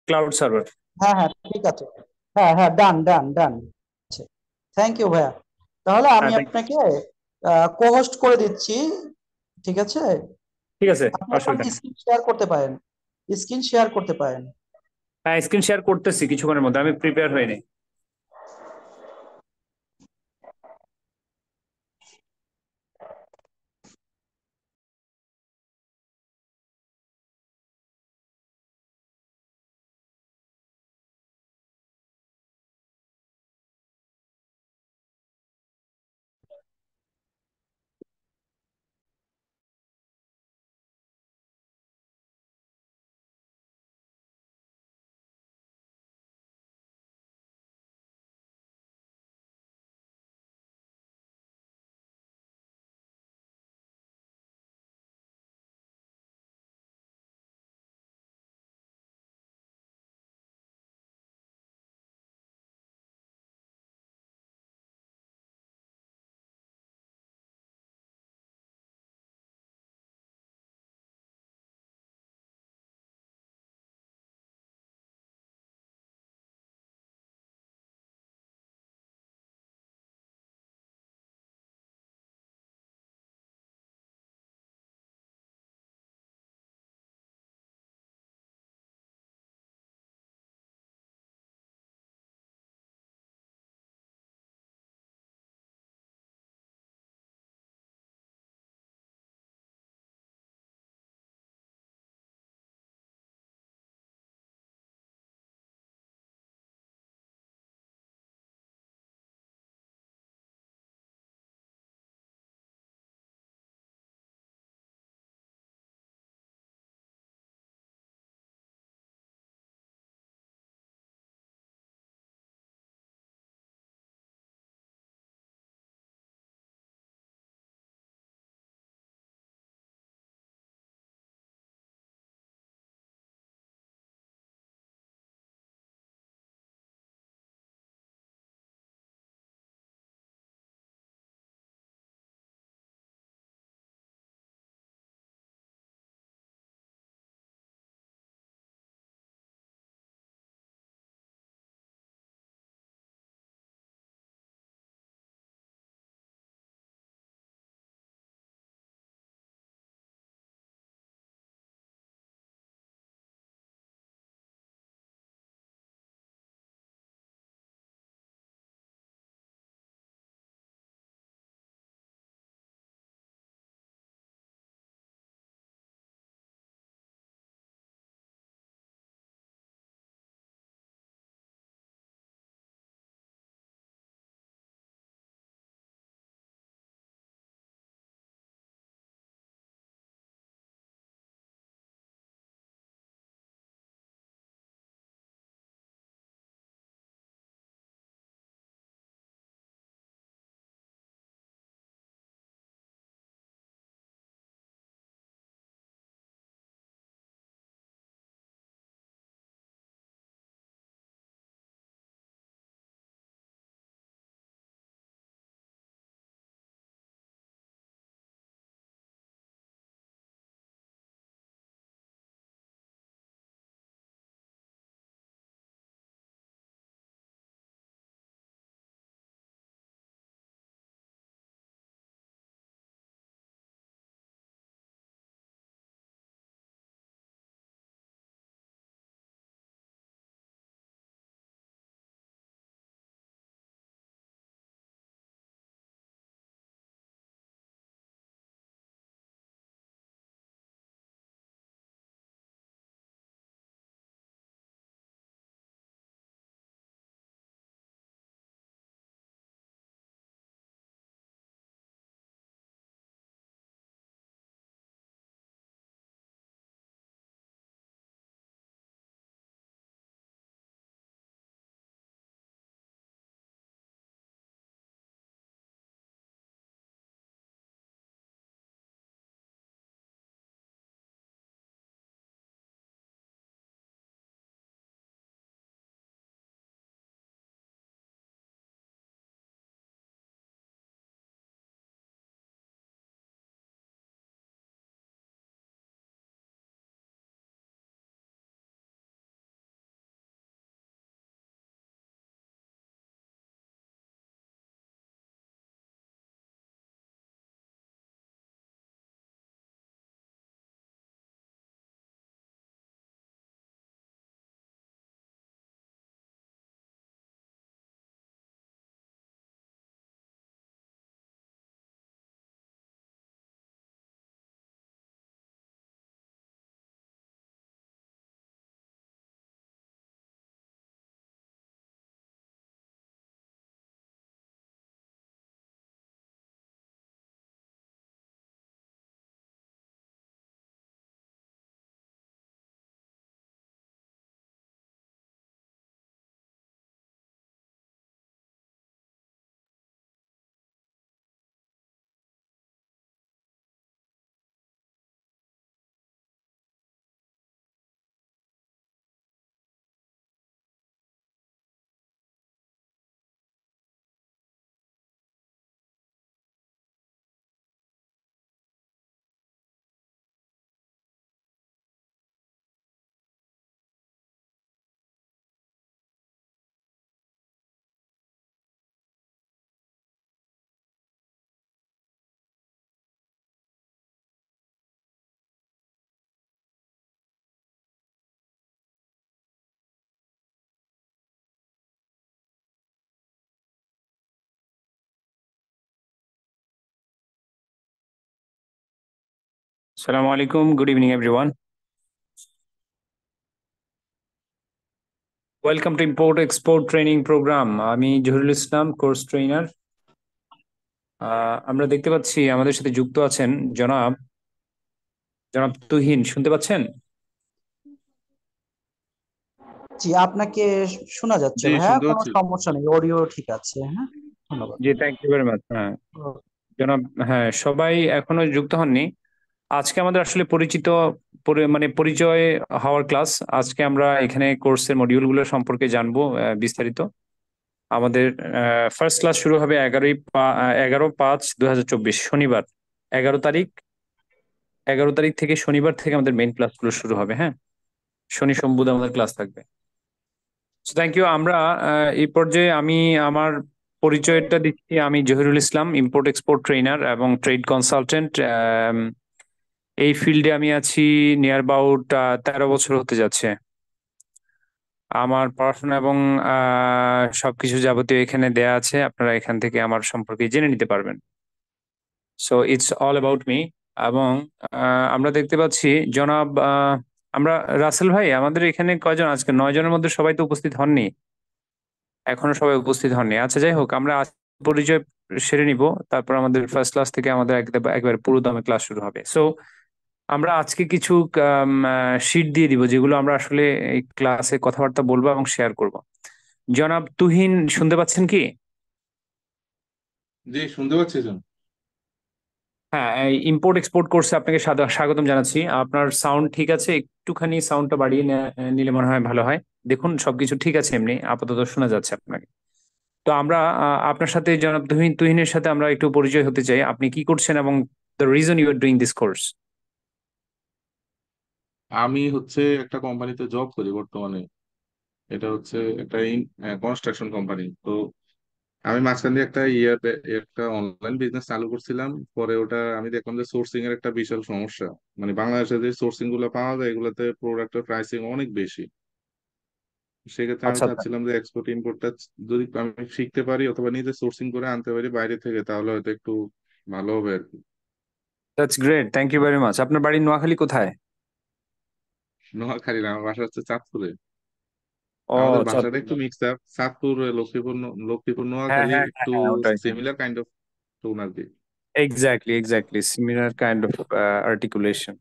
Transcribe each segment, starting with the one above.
Cloud server. হ্যাঁ হ্যাঁ ঠিক আছে। হ্যাঁ হ্যাঁ, ডান ডান ডান। থ্যাংক ইউ ভাইয়া। তাহলে আমি হ্যাঁ, থ্যাংক ইউ। আপনাকে কো-হোস্ট করে দিচ্ছি। ঠিক আছে, ঠিক আছে, আপনি এখন অসুবিধা নেই। স্ক্রিন শেয়ার করতে পারেন। স্ক্রিন শেয়ার করতে পারেন। হ্যাঁ, স্ক্রিন শেয়ার করতেছি কিছুক্ষণের মধ্যে, আমি প্রিপেয়ার হইনি। Assalamu alaikum. Good evening, everyone. Welcome to Import Export Training Program. আমি জহুরুল ইসলাম, কোর্স ট্রেনার। আমরা দেখতে পাচ্ছি আমাদের সাথে যুক্ত আছেন জনাব জনাব তুহিন। শুনতে পাচ্ছেন? জি, আপনাকে শোনা যাচ্ছে জি, ভাইয়া, শুনতে কোনো পাচ্ছি। সমস্যা নেই, অডিও ঠিক আছে। হ্যাঁ, ধন্যবাদ। জি, থ্যাংক ইউ ভেরি মাচ। হ্যাঁ জনাব, হ্যাঁ সবাই এখনো যুক্ত হননি। আজকে আমাদের আসলে মানে পরিচয় হওয়ার ক্লাস। আজকে আমরা এখানে কোর্সের মডিউলগুলো সম্পর্কে জানবো বিস্তারিত। আমাদের ফার্স্ট ক্লাস শুরু হবে 11/5/2024 শনিবার। 11 তারিখ 11 তারিখ থেকে শনিবার থেকে আমাদের মেইন ক্লাসগুলো শুরু হবে। হ্যাঁ, শনি সোম বুধ আমাদের ক্লাস থাকবে। Thank you. আমরা এই পর্যায়ে আমি আমার পরিচয়টা দিচ্ছি। আমি Zahirul Islam, import export trainer এবং ট্রেড কনসালটেন্ট। এই ফিল্ডে আমি আছি নিয়ার অ্যাবাউট 13 বছর হতে যাচ্ছে। আমার পড়াশোনা এবং সবকিছু যাবতীয় এখানে দেয়া আছে, আপনারা এখান থেকে আমার সম্পর্কে জেনে নিতে পারবেন। So it's all about me. এবং আমরা দেখতে পাচ্ছি জনাব আমরা রাসেল ভাই, আমাদের এখানে কয়জন? আজকে 9 জনের মধ্যে সবাই তো উপস্থিত হননি, এখনো সবাই উপস্থিত হননি। আচ্ছা, যাই হোক, আমরা আজ পরিচয় সেরে নিব, তারপর আমাদের ফার্স্ট ক্লাস থেকে আমাদের একবারে পুরো দমে ক্লাস শুরু হবে। সো আমরা আজকে কিছু শিট দিয়ে দিব, যেগুলো আমরা আসলে এই ক্লাসে কথাবার্তা বলবো এবং শেয়ার করব। জনাব তুহিন, শুনতে পাচ্ছেন কি? জি, শুনতে পাচ্ছি স্যার। হ্যাঁ, ইম্পোর্ট এক্সপোর্ট কোর্সে আপনাকে স্বাগতম জানাচ্ছি। আপনার সাউন্ড ঠিক আছে? একটুখানি সাউন্ডটা বাড়িয়ে নিলে মনে হয় ভালো হয়। দেখুন, সবকিছু ঠিক আছে, এমনি আপাতত শোনা যাচ্ছে আপনাকে। তো আমরা আপনার সাথে জনাব তুহিনের সাথে আমরা একটু পরিচয় হতে চাই। আপনি কি করছেন এবং the reason you are doing this course. আমি হচ্ছে একটা কোম্পানিতে জব করি বর্তমানে। এটা হচ্ছে একটা কনস্ট্রাকশন কোম্পানি। তো আমি মাঝখান দিয়ে একটা অনলাইন বিজনেস চালু করছিলাম। পরে ওটা আমি দেখলাম যে সোর্সিং এর একটা বিশাল সমস্যা। মানে বাংলাদেশে যে সোর্সিং গুলো পাওয়া যায় এগুলোতে প্রোডাক্টের প্রাইসিং অনেক বেশি। সেক্ষেত্রে আমি আচ্ছা, চাচ্ছিলাম যে এক্সপোর্ট ইম্পোর্টটা যদি আমি শিখতে পারি অথবা নিজে সোর্সিং করে আনতে পারি বাইরে থেকে, তাহলে হয়তো একটু ভালো হবে আর কি। That's great, thank you very much. আপনার বাড়ি নোয়াখালী কোথায়? নোয়াখালী না, আমার বাসা হচ্ছে চাঁদপুরে। ও, আমাদের ভাষাটা একটু চট্টগ্রাম। Mix up. চাঁদপুর, লক্ষ্মীপুর, হ্যাঁ, নোয়াখালী হ্যাঁ, হ্যাঁ, একটু হ্যাঁ, ওটাই। সিমিলার কাইন্ড অফ টোন আর কি। Exactly, exactly similar kind of articulation.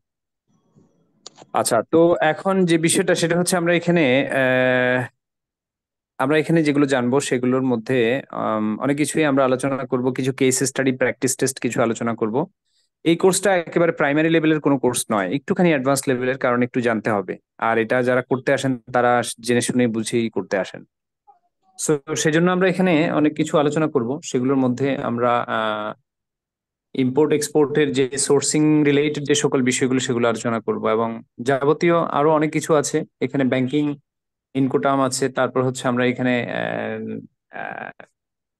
আচ্ছা, তো এখন যে বিষয়টা সেটা হচ্ছে আমরা এখানে যেগুলো জানবো সেগুলোর মধ্যে অনেক কিছুই আমরা আলোচনা করব। কিছু কেস স্টাডি, প্র্যাকটিস টেস্ট কিছু আলোচনা করব। এই কোর্সটা একেবারে প্রাইমারি লেভেলের কোনো কোর্স নয়, একটুখানি অ্যাডভান্স লেভেলের, কারণ একটু জানতে হবে। আর এটা যারা করতে আসেন তারা জেনে শুনে বুঝেই করতে আসেন। সো সেজন্য আমরা এখানে অনেক কিছু আলোচনা করব। সেগুলোর মধ্যে আমরা ইম্পোর্ট এক্সপোর্টের যে সোর্সিং রিলেটেড যে সকল বিষয়গুলো সেগুলো আলোচনা করব, এবং যাবতীয় আরো অনেক কিছু আছে এখানে। ব্যাংকিং ইনকোটাম আছে, তারপর হচ্ছে আমরা এখানে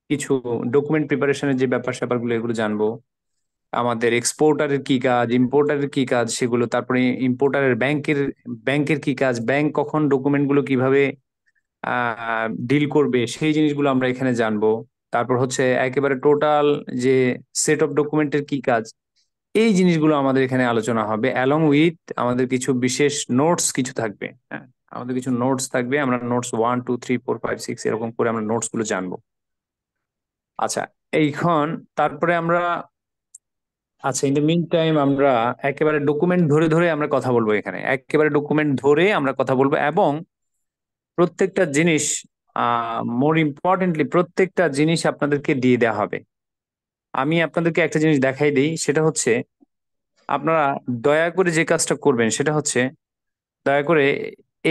কিছু ডকুমেন্ট প্রিপারেশনের যে ব্যাপার স্যাপারগুলো এগুলো জানবো। আমাদের এক্সপোর্টারের কি কাজ, ইম্পোর্টারের কি কাজ সেগুলো, তারপরে ইম্পোর্টারের ব্যাংকের কি কাজ, ব্যাংক কখন ডকুমেন্টগুলো কিভাবে ডিল করবে, সেই জিনিসগুলো আমরা এখানে জানবো। তারপর হচ্ছে একেবারে টোটাল যে সেট অফ ডকুমেন্টের কি কাজ, এই জিনিসগুলো আমাদের এখানে আলোচনা হবে, অ্যালং উইথ আমাদের কিছু বিশেষ নোটস কিছু থাকবে। হ্যাঁ, আমাদের কিছু নোটস থাকবে। আমরা নোটস 1 2 3 4 5 6 এরকম করে আমরা নোটস গুলো জানবো। আচ্ছা, এইখন তারপরে আমরা, আচ্ছা, ইন দ্য মিন টাইম আমরা একেবারে ডকুমেন্ট ধরে ধরে আমরা কথা বলবো। এখানে একেবারে ডকুমেন্ট ধরে আমরা কথা বলবো, এবং প্রত্যেকটা জিনিস, মোর ইম্পর্টেন্টলি প্রত্যেকটা জিনিস আপনাদেরকে দিয়ে দেওয়া হবে। আমি আপনাদেরকে একটা জিনিস দেখাই দিই, সেটা হচ্ছে আপনারা দয়া করে যে কাজটা করবেন সেটা হচ্ছে দয়া করে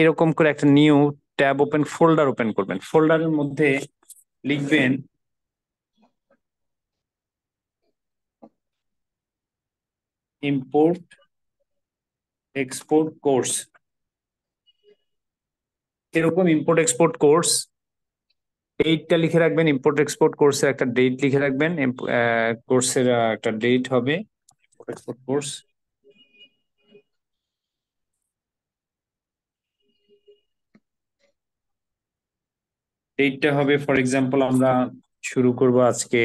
এরকম করে একটা নিউ ট্যাব ফোল্ডার ওপেন করবেন। ফোল্ডারের মধ্যে লিখবেন ইম্পোর্ট এক্সপোর্ট কোর্স। এরকম ইম্পোর্ট এক্সপোর্ট কোর্স, ডেটটা লিখে রাখবেন। ইম্পোর্ট এক্সপোর্ট কোর্সের একটা ডেট লিখে রাখবেন। কোর্সের একটা ডেট হবে ইম্পোর্ট এক্সপোর্ট কোর্স। ডেটটা হবে, ফর এক্সাম্পল, আমরা শুরু করব আজকে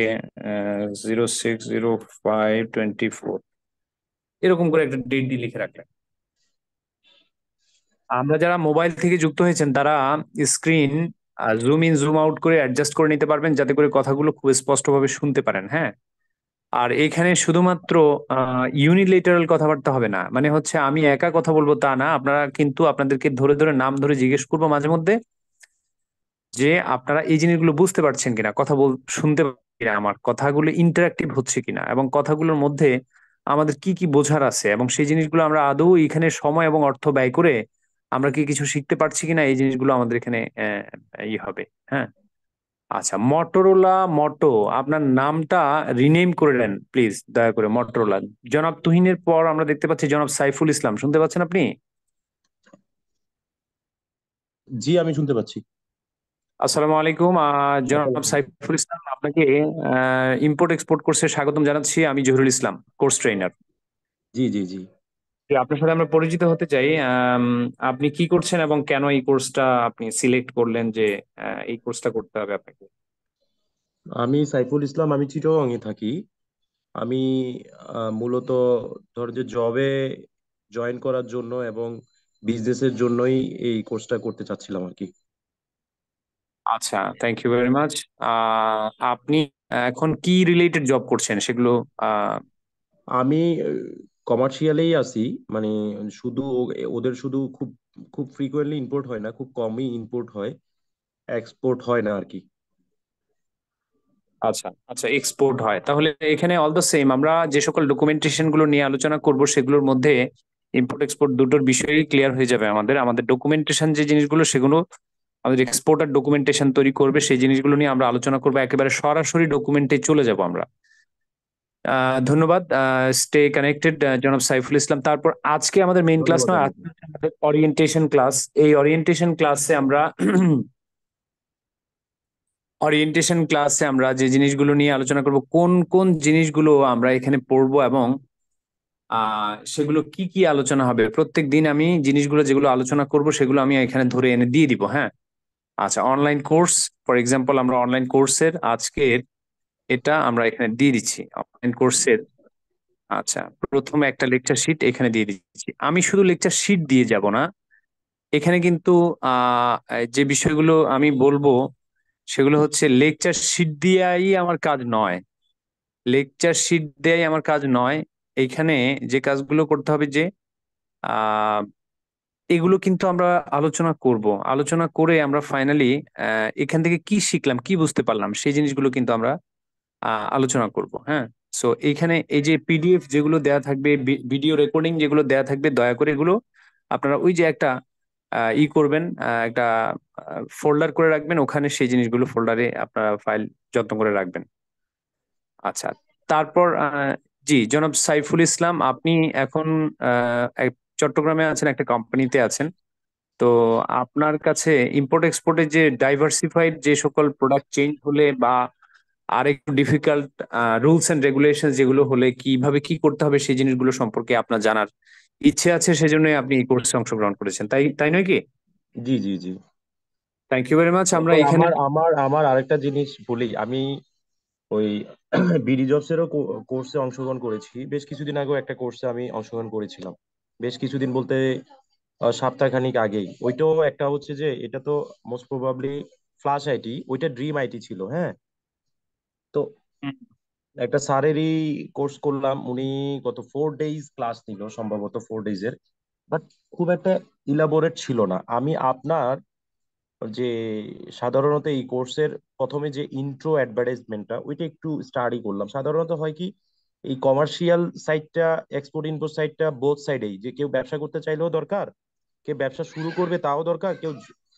06/05/24। এরকম করে একটা ডেট দিয়ে লিখে রাখলেন। আমরা যারা মোবাইল থেকে যুক্ত হয়েছেন তারা screen zoom in zoom out করে অ্যাডজাস্ট করে নিতে পারবেন, যাতে করে কথাগুলো খুব স্পষ্টভাবে শুনতে পারেন। হ্যাঁ, আর এখানে শুধুমাত্র ইউনিলেটারাল কথাবার্তা হবে না, মানে হচ্ছে আমি একা কথা বলবো তা না, আপনারা কিন্তু আপনাদেরকে ধরে ধরে নাম ধরে জিজ্ঞেস করবো মাঝে মধ্যে যে আপনারা এই জিনিসগুলো বুঝতে পারছেন কিনা, কথা শুনতে পাচ্ছেন কিনা, আমার কথাগুলো ইন্টারাক্টিভ হচ্ছে কিনা, এবং কথাগুলোর মধ্যে আমাদের কি কি বোঝার আছে, এবং সেই জিনিসগুলো আমরা আদৌ এখানে সময় এবং অর্থ ব্যয় করে আমরা কি কিছু শিখতে পারছি কিনা, এই জিনিসগুলো আমাদের এখানে হবে। হ্যাঁ, আচ্ছা, মটোরোলা মটো, আপনার নামটা রিনেম করে নেন প্লিজ দয়া করে, মটোরোলা। জনাব তুহিনের পর আমরা দেখতে পাচ্ছি জনাব সাইফুল ইসলাম, শুনতে পাচ্ছেন আপনি? জি, আমি শুনতে পাচ্ছি। আসসালামু আলাইকুম, জনাব আসসালামু আলাইকুম। সাইফুল ইসলাম, আপনাকে ইম্পোর্ট এক্সপোর্ট কোর্সে স্বাগতম জানাচ্ছি। আমি জহুরুল ইসলাম, কোর্স ট্রেনার। জি জি জি। আপনার সাথে আমরা পরিচিত হতে চাই। আপনি কি করছেন এবং কেন এই কোর্সটা আপনি সিলেক্ট করলেন যে এই কোর্সটা করতে হবে আপনাকে? আমি সাইফুল ইসলাম, আমি চিটাগং এ থাকি। আমি মূলত ধর যে জবে জয়েন করার জন্য এবং বিজনেসের জন্যই এই কোর্সটা করতে চাচ্ছিলাম আর কি। আচ্ছা, থ্যাংক ইউ ভেরি মাচ। আপনি এখন কি রিলেটেড জব করছেন সেগুলো? আহ, আমি কমার্শিয়ালেই আছি, মানে শুধু ওদের শুধু খুব খুব ফ্রিকোয়েন্টলি ইম্পোর্ট হয় না, খুব কমই ইম্পোর্ট হয়, এক্সপোর্ট হয় না আর কি। আচ্ছা আচ্ছা, এক্সপোর্ট হয়, তাহলে এখানে অল দ্য সেম আমরা যে সকল ডকুমেন্টেশন গুলো নিয়ে আলোচনা করব সেগুলোর মধ্যে ইম্পোর্ট এক্সপোর্ট দুটোর বিষয়ই ক্লিয়ার হয়ে যাবে। আমাদের আমাদের ডকুমেন্টেশন যে জিনিসগুলো সেগুলো আমাদের এক্সপোর্টার ডকুমেন্টেশন তৈরি করবে, সেই জিনিসগুলো নিয়ে আমরা আলোচনা করবো, একেবারে সরাসরি ডকুমেন্টে চলে যাব আমরা। ধন্যবাদ। স্টে কানেক্টেড জনাব সাইফুল ইসলাম। তারপর আজকে আমাদের মেইন ক্লাস ধন্যবাদ নয়, অনেক। আজকে হচ্ছে আমাদের ওরিয়েন্টেশন ক্লাস। এই ওরিয়েন্টেশন ক্লাসে আমরা ওরিয়েন্টেশন ক্লাসে আমরা যে জিনিসগুলো নিয়ে আলোচনা করব, কোন কোন জিনিসগুলো আমরা এখানে পড়বো এবং সেগুলো কি কি আলোচনা হবে, প্রত্যেক দিন আমি জিনিসগুলো যেগুলো আলোচনা করব সেগুলো আমি এখানে ধরে এনে দিয়ে দিব। হ্যাঁ, আচ্ছা, অনলাইন কোর্স ফর এক্সাম্পল, আমরা অনলাইন কোর্সের আজকের এটা আমরা এখানে দিয়ে দিচ্ছি অনলাইন কোর্সের। আচ্ছা, প্রথমে একটা লেকচার শিট এখানে দিয়ে দিচ্ছি। আমি শুধু লেকচার শিট দিয়ে যাব না, এখানে কিন্তু যে বিষয়গুলো আমি বলবো সেগুলো হচ্ছে লেকচার শিট দিয়েই আমার কাজ নয়, লেকচার শিট দেয়াই আমার কাজ নয়। এইখানে যে কাজগুলো করতে হবে যে আহ এগুলো কিন্তু আমরা আলোচনা করব, আলোচনা করে আমরা ফাইনালি এখান থেকে কি শিখলাম, কি বুঝতে পারলাম, সেই জিনিসগুলো কিন্তু আমরা আলোচনা করব। হ্যাঁ, সো এইখানে এই যে পিডিএফ যেগুলো দেয়া থাকবে, ভিডিও রেকর্ডিং যেগুলো দেয়া থাকবে, দয়া করে এগুলো আপনারা ওই যে একটা করবেন, একটা ফোল্ডার করে রাখবেন, ওখানে সেই জিনিসগুলো ফোল্ডারে আপনারা ফাইল যত্ন করে রাখবেন। আচ্ছা, তারপর জি জনাব সাইফুল ইসলাম, আপনি এখন চট্টগ্রামে আছেন, একটা কোম্পানিতে আছেন। তো আপনার কাছে ইম্পোর্ট এক্সপোর্টের যে ডাইভার্সিফাইড যে সকল প্রোডাক্ট চেঞ্জ হলে বা আর একটু ডিফিকাল্ট রুলস এন্ড রেগুলেশন যেগুলো হলে কিভাবে কি করতে হবে, সেই জিনিসগুলো সম্পর্কে আপনার জানার ইচ্ছে আছে, সেজন্যই আপনি এই কোর্সে অংশগ্রহণ করেছেন, তাই তাই নয় কি? জি জি জি। Thank you very much. আমরা তারপর এখানে আমার আমার আমার আরেকটা জিনিস বলি, আমি ওই বিডি জবস এরও কোর্সে অংশগ্রহণ করেছি। বেশ কিছুদিন আগেও একটা কোর্সে আমি অংশগ্রহণ করেছিলাম, বেশ কিছুদিন বলতে সপ্তাহখানিক আগেই। ওইটাও একটা হচ্ছে যে এটা তো মোস্ট প্রবাবলি ফ্লাশ আইটি, ওইটা ড্রিম আইটি ছিল। হ্যাঁ, তো হুম, একটা স্যারেরই কোর্স করলাম, উনি কত 4 ডেজ ক্লাস নিল, সম্ভবত 4 ডেজের, বাট খুব একটা ইলাবোরেট ছিল না। আমি আপনার যে সাধারণত এই কোর্সের প্রথমে যে ইন্ট্রো অ্যাডভার্টাইজমেন্টটা ওইটা একটু স্টাডি করলাম। সাধারণত হয় কি, এই কমার্শিয়াল সাইডটা, এক্সপোর্ট ইম্পোর্ট সাইডটা বোথ সাইডেই, যে কেউ ব্যবসা করতে চাইলেও দরকার, কেউ ব্যবসা শুরু করবে তাও দরকার, কেউ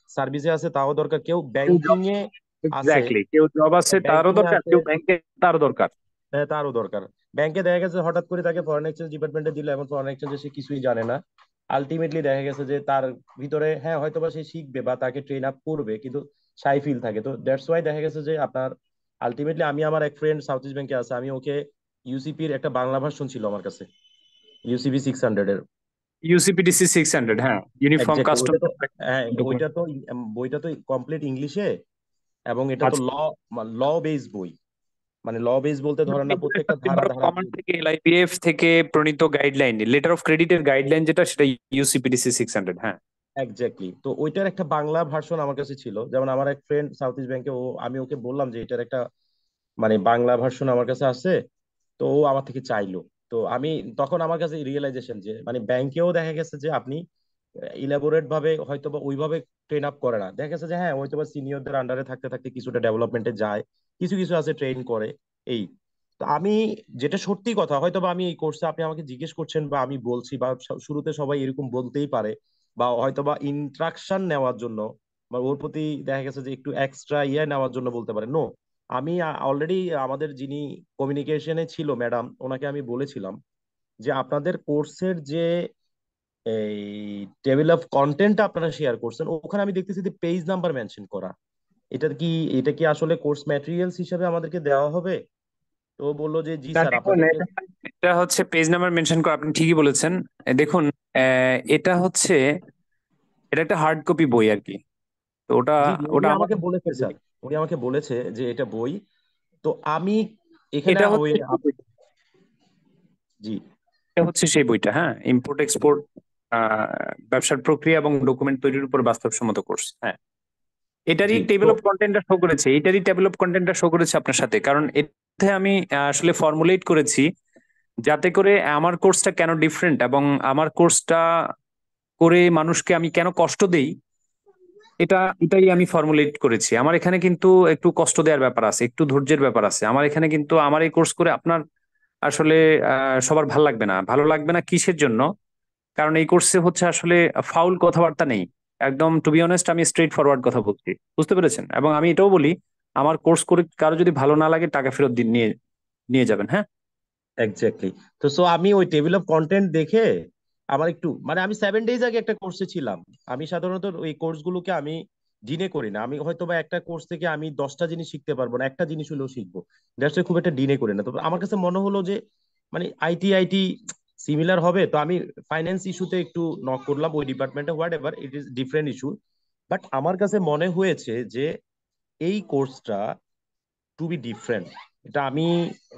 সার্ভিসে আছে তাও দরকার, কেউ কেউ ব্যাংকিং জব, এ আছে, এক্স্যাক্টলি, কেউ জব আছে তারও ব্যাংকিং এ দরকার, আছে, কেউ ব্যাংকে তারও দরকার। হ্যাঁ তারও দরকার। ব্যাংকে দেখা গেছে হঠাৎ করে তাকে ফরেন এক্সচেঞ্জ ডিপার্টমেন্টে দিল, এখন ফরেন এক্সচেঞ্জে সে কিছুই জানে না। আলটিমেটলি দেখা গেছে যে তার ভিতরে, হ্যাঁ হয়তোবা সে শিখবে বা তাকে ট্রেন আপ করবে, কিন্তু সাই ফিল থাকে। তো দ্যাটস ওয়াই দেখা গেছে যে আপনার আলটিমেটলি, আমি আমার এক ফ্রেন্ড সাউথ ইস্ট ব্যাংকে আছে, আমি ওকে ইউসিপির একটা বাংলা ভার্সন ছিল আমার কাছে, ইউসিপি 600 এর। ইউসিপিডিসি 600, হ্যাঁ, ইউনিফর্ম এক্স্যাক্টলি, কাস্টম ওইটা তো, হ্যাঁ ডকুমেন্ট। ওইটা তো বইটা তো কমপ্লিট ইংলিশে, এবং এটা তো আচ্ছা, ল বেস বই। মানে ল বেস বলতে ধরেন না এগুলোর প্রত্যেকটা সবচেয়ে ধারা বড় ধারা। কমন থেকে LIBF থেকে প্রণীত গাইডলাইন, লেটার অফ ক্রেডিটের গাইডলাইন যেটা, সেটা UCPDC 600। হ্যাঁ, এক্স্যাক্টলি, তো ওইটার একটা বাংলা ভার্সন আমার কাছে ছিল। যেমন আমার এক ফ্রেন্ড সাউথ ইস্ট ব্যাংকে, আমি ওকে বললাম যে এটার একটা মানে বাংলা ভার্সন আমার কাছে আছে, তো ও আমার থেকে চাইলো। তো আমি তখন আমার কাছে রিয়েলাইজেশন যে মানে ব্যাংকেও দেখা গেছে যে আপনি ইলাবোরেট ভাবে হয়তো বা ওইভাবে ট্রেন আপ করে না, দেখা গেছে যে হ্যাঁ হয়তো বা সিনিয়রদের আন্ডারে থাকতে থাকতে কিছুটা ডেভেলপমেন্টে যায়, কিছু কিছু আছে ট্রেন করে এই। তো আমি যেটা সত্যি কথা, হয়তো বা আমি এই কোর্সে আপনি আমাকে জিজ্ঞেস করছেন বা আমি বলছি বা শুরুতে সবাই এরকম বলতেই পারে, বা হয়তো বা ইন্ট্রাকশন নেওয়ার জন্য বা ওর প্রতি দেখা গেছে যে একটু এক্সট্রা নেওয়ার জন্য বলতে পারে। নো, আমি অলরেডি আমাদের যিনি কমিউনিকেশনে ছিল ম্যাডাম, ওনাকে আমি বলেছিলাম যে আপনাদের কোর্সের যে এই টেবিল অফ কন্টেন্ট আপনারা শেয়ার করছেন, ওখানে আমি দেখতেছি যে পেজ নাম্বার মেনশন করা। এটা কি আসলে কোর্স ম্যাটেরিয়ালস হিসেবে আমাদেরকে দেওয়া হবে? তো ও বললো যে জি তা স্যার দেখুন, আপনাদেরকে। এটা হচ্ছে পেজ নাম্বার মেনশন করা, আপনি ঠিকই বলেছেন। দেখুন, এটা হচ্ছে, এটা একটা হার্ড কপি বই আর কি। তো ওটা জি জি, উনি ওটা আমার আমাকে বলেছে স্যার, উনি আমাকে বলেছে যে এটা বই। তো আমি এখানে এটা ওই হচ্ছে জি এটা হচ্ছে সেই বইটা। হ্যাঁ, ইম্পোর্ট এক্সপোর্ট, ব্যবসার প্রক্রিয়া এবং ডকুমেন্ট তৈরির উপর বাস্তবসম্মত কোর্স। হ্যাঁ, এটারই জি। তো টেবিল অফ কন্টেন্টটা শো করেছে, এটারই টেবিল অফ কন্টেন্টটা শো করেছে আপনার সাথে, কারণ এতে আমি আসলে ফর্মুলেট করেছি যাতে করে আমার কোর্সটা কেন ডিফারেন্ট এবং আমার কোর্সটা করে মানুষকে আমি কেন কষ্ট দেই, এটাই আমি ফর্মুলেট করেছি। আমার এখানে কিন্তু একটু কষ্ট দেওয়ার ব্যাপার আছে, একটু ধৈর্যের ব্যাপার আছে আমার এখানে, কিন্তু আমার এই কোর্স করে আপনার আসলে সবার ভালো লাগবে না। ভালো লাগবে না কিসের জন্য? কারণ এই কোর্সে হচ্ছে আসলে ফাউল কথাবার্তা নেই। একদম টু বি অনেস্ট, আমি স্ট্রেট ফরওয়ার্ড কথা বলছি, বুঝতে পেরেছেন? এবং আমি এটাও বলি, আমার কোর্স করে কারো যদি ভালো না লাগে টাকা ফেরত দিন, নিয়ে নিয়ে যাবেন। হ্যাঁ, এক্স্যাক্টলি। তো সো আমি ওই টেবিল অফ কন্টেন্ট দেখে আমার একটু মানে আমি 7 ডেজ আগে একটা কোর্সে ছিলাম। আমি সাধারণত ওই কোর্সগুলোকে আমি দিনে করি না। আমি হয়তো বা একটা কোর্স থেকে আমি 10টা জিনিস শিখতে পারবো না, একটা জিনিস হলেও শিখবো। দ্যাটস খুব একটা দিনে করি না। তো আমার কাছে মনে হলো যে মানে আইটি সিমিলার হবে। তো আমি ফাইন্যান্স ইস্যুতে একটু নক করলাম ওই ডিপার্টমেন্টে, what ever it is different issue. But আমার কাছে মনে হয়েছে যে এই কোর্সটা টু বি ডিফারেন্ট। এটা আমি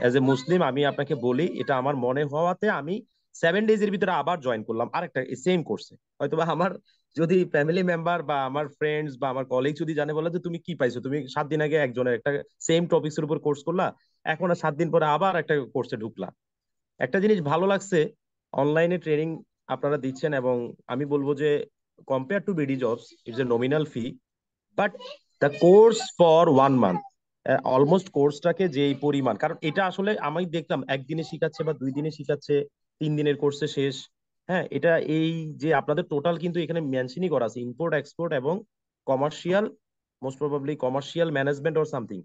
অ্যাজ এ মুসলিম আমি আপনাকে বলি, এটা আমার মনে হওয়াতে আমি 7 ডেজের ভিতরে আবার জয়েন করলাম আরেকটা সেম কোর্সে। হয়তো বা আমার যদি ফ্যামিলি মেম্বার বা আমার ফ্রেন্ডস বা আমার কলিগ যদি জানে, বলে যে তুমি কি পাইছো, তুমি 7 দিন আগে একজনের একটা সেম টপিক্স এর উপর কোর্স করলা, এখন আর 7 দিন পরে আবার একটা কোর্সে ঢুকলা। একটা জিনিস ভালো লাগছে, অনলাইনে ট্রেনিং আপনারা দিচ্ছেন, এবং আমি বলবো যে compare to BD jobs it's a nominal fee, but the course for 1 month almost কোর্সটাকে যে এই পরিমাণ, কারণ এটা আসলে আমি দেখলাম একদিনে শিখাচ্ছে বা 2 দিনে শিখাচ্ছে, 3 দিনের কোর্সে শেষ। হ্যাঁ, এটা এই যে আপনাদের টোটাল কিন্তু এখানে মেনশনই করা আছে ইম্পোর্ট এক্সপোর্ট এবং commercial, most probably commercial management or something.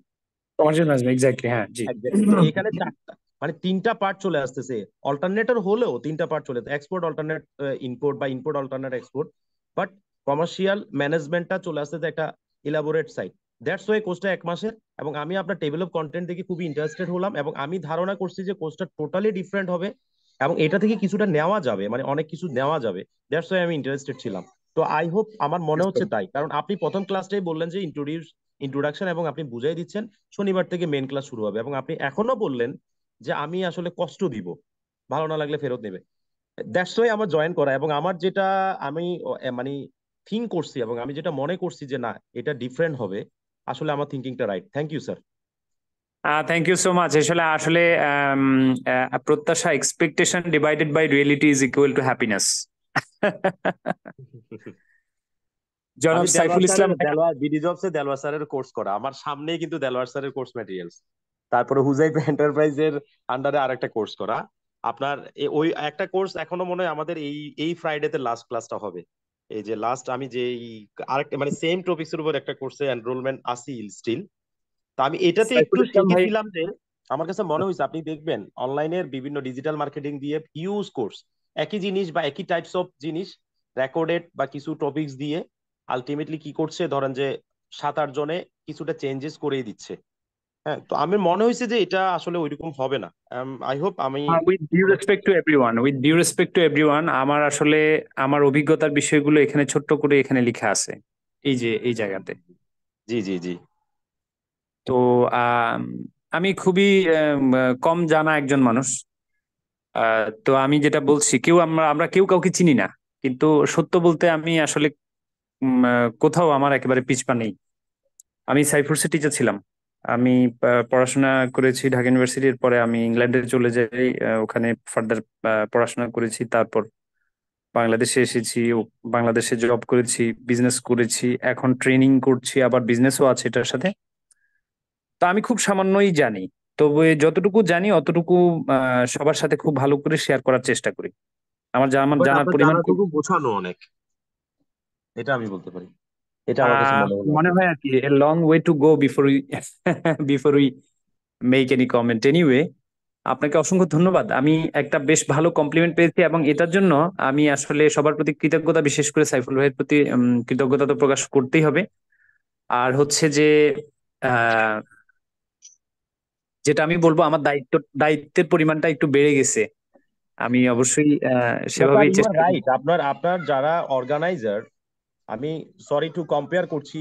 Commercial management, exactly. হ্যাঁ, জি। এক্স্যাক্টলি, তো এখানে চারটা মানে 3টা পার্ট চলে আসতেছে। অল্টারনেটর হলেও 3টা পার্ট চলে, এক্সপোর্ট অল্টারনেট ইম্পোর্ট বা import alternate export, but commercial ম্যানেজমেন্টটা চলে আসতেছে একটা ইলাবোরেট সাইট। দ্যাটস ওয়াই কোর্সটা 1 মাসের। এবং আমি আপনার টেবিল অফ কন্টেন্ট দেখে খুবই ইন্টারেস্টেড হলাম, এবং আমি ধারণা করছি যে কোর্সটা টোটালি ডিফারেন্ট হবে এবং এটা থেকে কিছুটা নেওয়া যাবে, মানে অনেক কিছু নেওয়া যাবে। দ্যাটস ওয়াই আমি ইন্টারেস্টেড ছিলাম। তো আই হোপ, আমার মনে হচ্ছে তাই, কারণ আপনি প্রথম ক্লাসটাই বললেন যে ইন্ট্রোডাকশন, এবং আপনি বুঝাই দিচ্ছেন শনিবার থেকে মেন ক্লাস শুরু হবে, এবং আপনি এখনো বললেন যে আমি আসলে কষ্ট দিব, ভালো না লাগলে ফেরত নেবে। দ্যাটস ওয়াই আমার জয়েন করা, এবং আমার যেটা আমি মানে থিঙ্ক করছি এবং আমি যেটা মনে করছি যে না এটা ডিফারেন্ট হবে, আসলে আমার থিঙ্কিংটা right. Thank you sir. Thank you so much. আসলে আসলে প্রত্যাশা, expectation divided by reality is equal to happiness. জনাব আমি সাইফুল ইসলাম ভাই, দেলোয়ার বিডি জবসে দেলোয়ার স্যারের কোর্স করা, আমার সামনেই কিন্তু দেলোয়ার স্যারের কোর্স ম্যাটেরিয়ালস। তারপরে হুজাইফ এন্টারপ্রাইজের আন্ডারে আরেকটা কোর্স করা। আপনার ওই একটা কোর্স এখনো মনে হয় আমাদের এই এই ফ্রাইডেতে লাস্ট ক্লাসটা হবে। এই যে লাস্ট আমি যে আরেকটা মানে সেম টপিক্স এর উপর একটা কোর্সে এনরোলমেন্ট আসি স্টিল। তো আমি এটাতে একটু সাইফুল ইসলাম ভাই, শিখেছিলাম যে আমার কাছে মনে হয়েছে আপনি দেখবেন অনলাইনের বিভিন্ন ডিজিটাল মার্কেটিং দিয়ে হিউজ কোর্স, একই জিনিস বা একই টাইপস অফ জিনিস রেকর্ডেড বা কিছু টপিকস দিয়ে আলটিমেটলি কি করছে, ধরেন যে 7-8 জনে কিছুটা চেঞ্জেস করেই দিচ্ছে। হ্যাঁ, তো আমি মনে হয়েছে যে এটা আসলে ওইরকম হবে না। আই হোপ আমি with due respect to everyone, with due respect to everyone, আমার আসলে আমার অভিজ্ঞতার বিষয়গুলো এখানে ছোট্ট করে এখানে লেখা আছে, এই যে এই জায়গাতে। জি জি জি তো আম, আমি খুবই কম জানা একজন মানুষ। তো আমি যেটা বলছি, কেউ আমরা আমরা কেউ কাউকে চিনি না, কিন্তু সত্য বলতে আমি আসলে কোথাও আমার একেবারে পিছপা নেই। আমি সাইফুরসের টিচার ছিলাম। আমি পড়াশোনা করেছি ঢাকা ইউনিভার্সিটির পরে আমি ইংল্যান্ডে চলে যাই। ওখানে ফার্দার পড়াশোনা করেছি, তারপর বাংলাদেশে এসেছি, বাংলাদেশে জব করেছি, বিজনেস করেছি, এখন ট্রেনিং করছি, আবার বিজনেসও আছে এটার সাথে। তো আমি খুব সামান্যই জানি, তবে যতটুকু জানি অতটুকু সবার সাথে খুব ভালো করে শেয়ার করার চেষ্টা করি। আমার বাট জানার আপনার পরিমাণ খুব জানাটুকু গোছানো অনেক, এটা আমি বলতে পারি। এটা আমার কাছে আহ মনে হলো আর মনে কি। হয় আর কি a long way to go before we before we make any comment. Anyway, আপনাকে অসংখ্য ধন্যবাদ। আমি একটা বেশ ভালো কমপ্লিমেন্ট পেয়েছি, এবং এটার জন্য আমি আসলে সবার প্রতি কৃতজ্ঞতা, বিশেষ করে সাইফুল ভাইয়ের প্রতি কৃতজ্ঞতা তো প্রকাশ করতেই হবে। আর হচ্ছে যে আহ যেটা আমি বলবো, আমার দায়িত্বের পরিমাণটা একটু বেড়ে গেছে। আমি অবশ্যই না স্যার, সেভাবেই ইউ আর চেষ্টা করি। রাইট। আপনার আপনার যারা অর্গানাইজার, আমি সরি টু কম্পেয়ার করছি,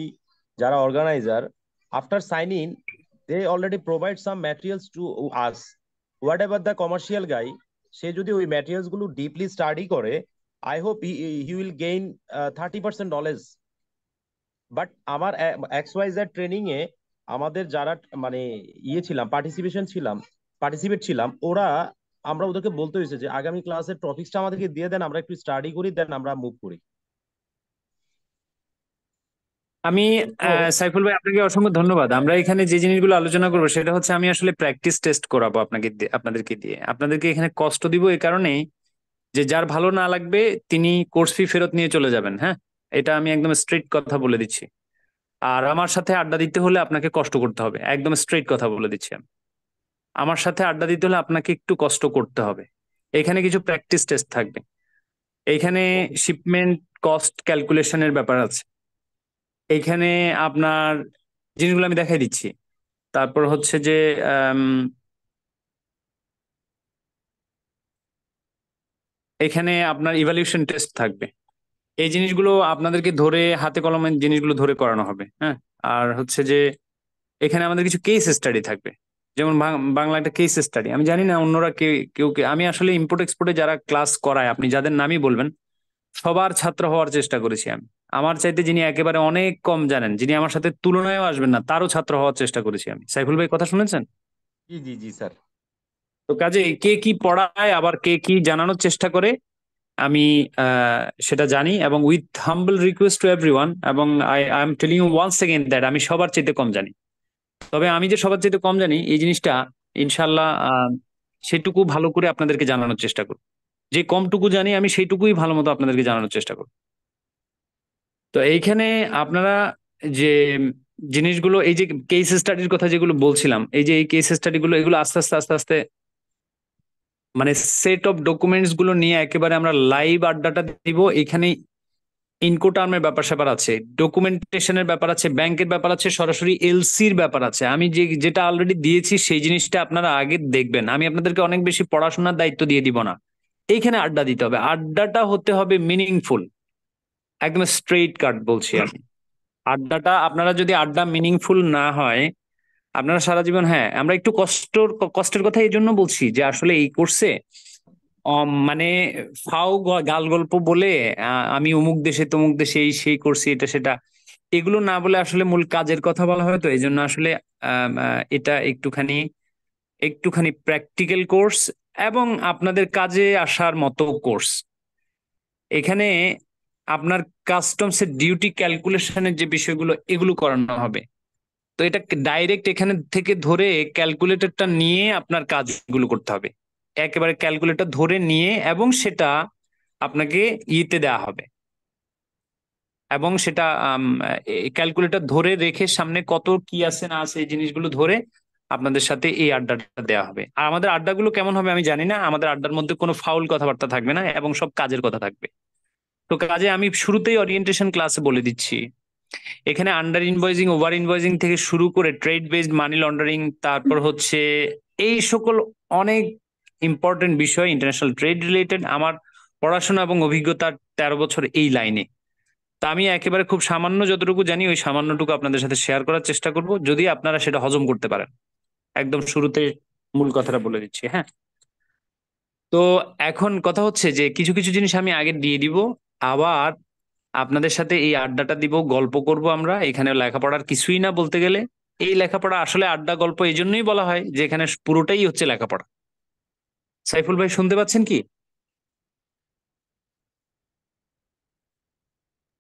যারা organiser after sign in they already provide some materials to us, whatever the commercial guy, সে যদি ওই ম্যাটেরিয়ালস গুলো ডিপলি স্টাডি করে, I hope he will gain 30% knowledge. But আমার এক্স ওয়াই জেড ট্রেনিং এ আমাদের যারা মানে ছিলাম, পার্টিসিপেট ছিলাম, ওরা, আমরা ওদেরকে বলতে হয়েছে যে আগামী ক্লাসের টপিকসটা আমাদেরকে দিয়ে দেন, আমরা একটু স্টাডি করি, দেন আমরা মুভ করি। আমি তো সাইফুল ভাই, আপনাকে অসংখ্য ধন্যবাদ। আমরা এখানে যে জিনিসগুলো আলোচনা করবো সেটা হচ্ছে, আমি আসলে প্র্যাকটিস টেস্ট করাবো আপনাদেরকে দিয়ে। আপনাদেরকে এখানে কষ্ট দিব এই কারণেই যে যার ভালো না লাগবে তিনি কোর্স ফি ফেরত নিয়ে চলে যাবেন। হ্যাঁ, এটা আমি একদম স্ট্রেট কথা বলে দিচ্ছি। আর আমার সাথে আড্ডা দিতে হলে আপনাকে কষ্ট করতে হবে, একদম স্ট্রেট কথা বলে দিচ্ছি আমি। আমার সাথে আড্ডা দিতে হলে আপনাকে একটু কষ্ট করতে হবে। এখানে কিছু প্র্যাকটিস টেস্ট থাকবে। এইখানে শিপমেন্ট কস্ট ক্যালকুলেশনের ব্যাপার আছে। এইখানে আপনার জিনিসগুলো আমি দেখাই দিচ্ছি। তারপর হচ্ছে যে আম, এখানে আপনার ইভালিউশন টেস্ট থাকবে। এই জিনিসগুলো আপনাদেরকে ধরে, হাতে কলমে জিনিসগুলো ধরে করানো হবে। হ্যাঁ, আর হচ্ছে যে এখানে আমাদের কিছু কেস স্টাডি থাকবে। যেমন বাংলা একটা কেস স্টাডি, আমি জানি না অন্যরা আমি আসলে ইম্পোর্ট এক্সপোর্টে যারা ক্লাস করায়, আপনি যাদের নামই বলবেন, সবার ছাত্র হওয়ার চেষ্টা করেছি আমি। আমার চাইতে যিনি একেবারে অনেক কম জানেন, যিনি আমার সাথে তুলনায়ও আসবেন না, তারও ছাত্র হওয়ার চেষ্টা করেছি আমি। সাইফুল ভাই কথা শুনেছেন? জি জি জি স্যার। তো কাজে কে কি পড়ায়, আবার কে কি জানানোর চেষ্টা করে, আমি সেটা জানি। এবং with humble request to everyone, এবং I am telling you once again that আমি সবার চাইতে কম জানি। তবে আমি যে সবার চাইতে কম জানি এই জিনিসটা ইনশাল্লাহ সেটুকু ভালো করে আপনাদেরকে জানানোর চেষ্টা করব। যে কমটুকু জানি আমি সেইটুকুই ভালো মতো আপনাদেরকে জানানোর চেষ্টা করব। তো এইখানে আপনারা যে জিনিসগুলো, এই যে কেস স্টাডির কথা যেগুলো বলছিলাম, এই যে এই কেস স্টাডি গুলো, এগুলো আস্তে আস্তে আস্তে আস্তে মানে সেট অফ ডকুমেন্টস গুলো নিয়ে একেবারে আমরা লাইভ আড্ডাটা দিব। এখানে ইনকোটার্মের ব্যাপার স্যাপার আছে, ডকুমেন্টেশনের ব্যাপার আছে, ব্যাংকের ব্যাপার আছে, সরাসরি এলসির ব্যাপার আছে। আমি যেটা অলরেডি দিয়েছি সেই জিনিসটা আপনারা আগে দেখবেন। আমি আপনাদেরকে অনেক বেশি পড়াশোনার দায়িত্ব দিয়ে দিব না। এইখানে আড্ডা দিতে হবে, আড্ডাটা হতে হবে মিনিংফুল। একদম স্ট্রেইট কাট বলছি আমি। আড্ডাটা, আপনারা যদি আড্ডা মিনিংফুল না হয়, আপনারা সারা জীবন, হ্যাঁ আমরা একটু কষ্টের কথা এই জন্য বলছি যে আসলে এই কোর্সে মানে গাল গল্প বলে আমি অমুক দেশে তমুক দেশে এই সেই করছি এটা সেটা, এগুলো না বলে আসলে মূল কাজের কথা বলা হয়। তো এই জন্য আসলে এটা একটুখানি একটুখানি প্র্যাকটিক্যাল কোর্স এবং আপনাদের কাজে আসার মতো কোর্স। এখানে আপনার কাস্টমস এর ডিউটি ক্যালকুলেশনের যে বিষয়গুলো, এগুলো করানো হবে। তো এটা ডাইরেক্ট এখানে থেকে ধরে ক্যালকুলেটরটা নিয়ে আপনার কাজগুলো করতে হবে। একেবারে ক্যালকুলেটর ধরে নিয়ে, এবং সেটা আপনাকে ইতে দেওয়া হবে, এবং সেটা ক্যালকুলেটর ধরে রেখে সামনে কত কি আছে না আছে এই জিনিসগুলো ধরে আপনাদের সাথে এই আড্ডাটা দেওয়া হবে। আর আমাদের আড্ডাগুলো কেমন হবে আমি জানি না, আমাদের আড্ডার মধ্যে কোনো ফাউল কথাবার্তা থাকবে না, এবং সব কাজের কথা থাকবে। তো কাজে আমি শুরুতেই ওরিয়েন্টেশন ক্লাসে বলে দিচ্ছি, এখানে আন্ডার ইনভয়েসিং, ওভার ইনভয়েসিং থেকে শুরু করে ট্রেড বেসড মানি লন্ডারিং, তারপর হচ্ছে এই সকল অনেক ইম্পর্টেন্ট বিষয় ইন্টারন্যাশনাল ট্রেড রিলেটেড। আমার পড়াশোনা এবং অভিজ্ঞতা 13 বছর এই লাইনে। তা আমি একেবারে খুব সামান্য যতটুকু জানি ওই সামান্যটুকু আপনাদের সাথে শেয়ার করার চেষ্টা করব, যদি আপনারা সেটা হজম করতে পারেন। একদম শুরুতে মূল কথাটা বলে দিচ্ছি, হ্যাঁ। তো এখন কথা হচ্ছে যে কিছু কিছু জিনিস আমি আগে দিয়ে দিব, আবার আপনাদের সাথে এই আড্ডাটা দিব, গল্প করব আমরা এখানে। লেখাপড়ার কিছুই না বলতে গেলে, এই লেখাপড়া আসলে আড্ডা গল্প এই জন্যই বলা হয় যে এখানে পুরোটাই হচ্ছে লেখাপড়া। সাইফুল ভাই শুনতে পাচ্ছেন কি?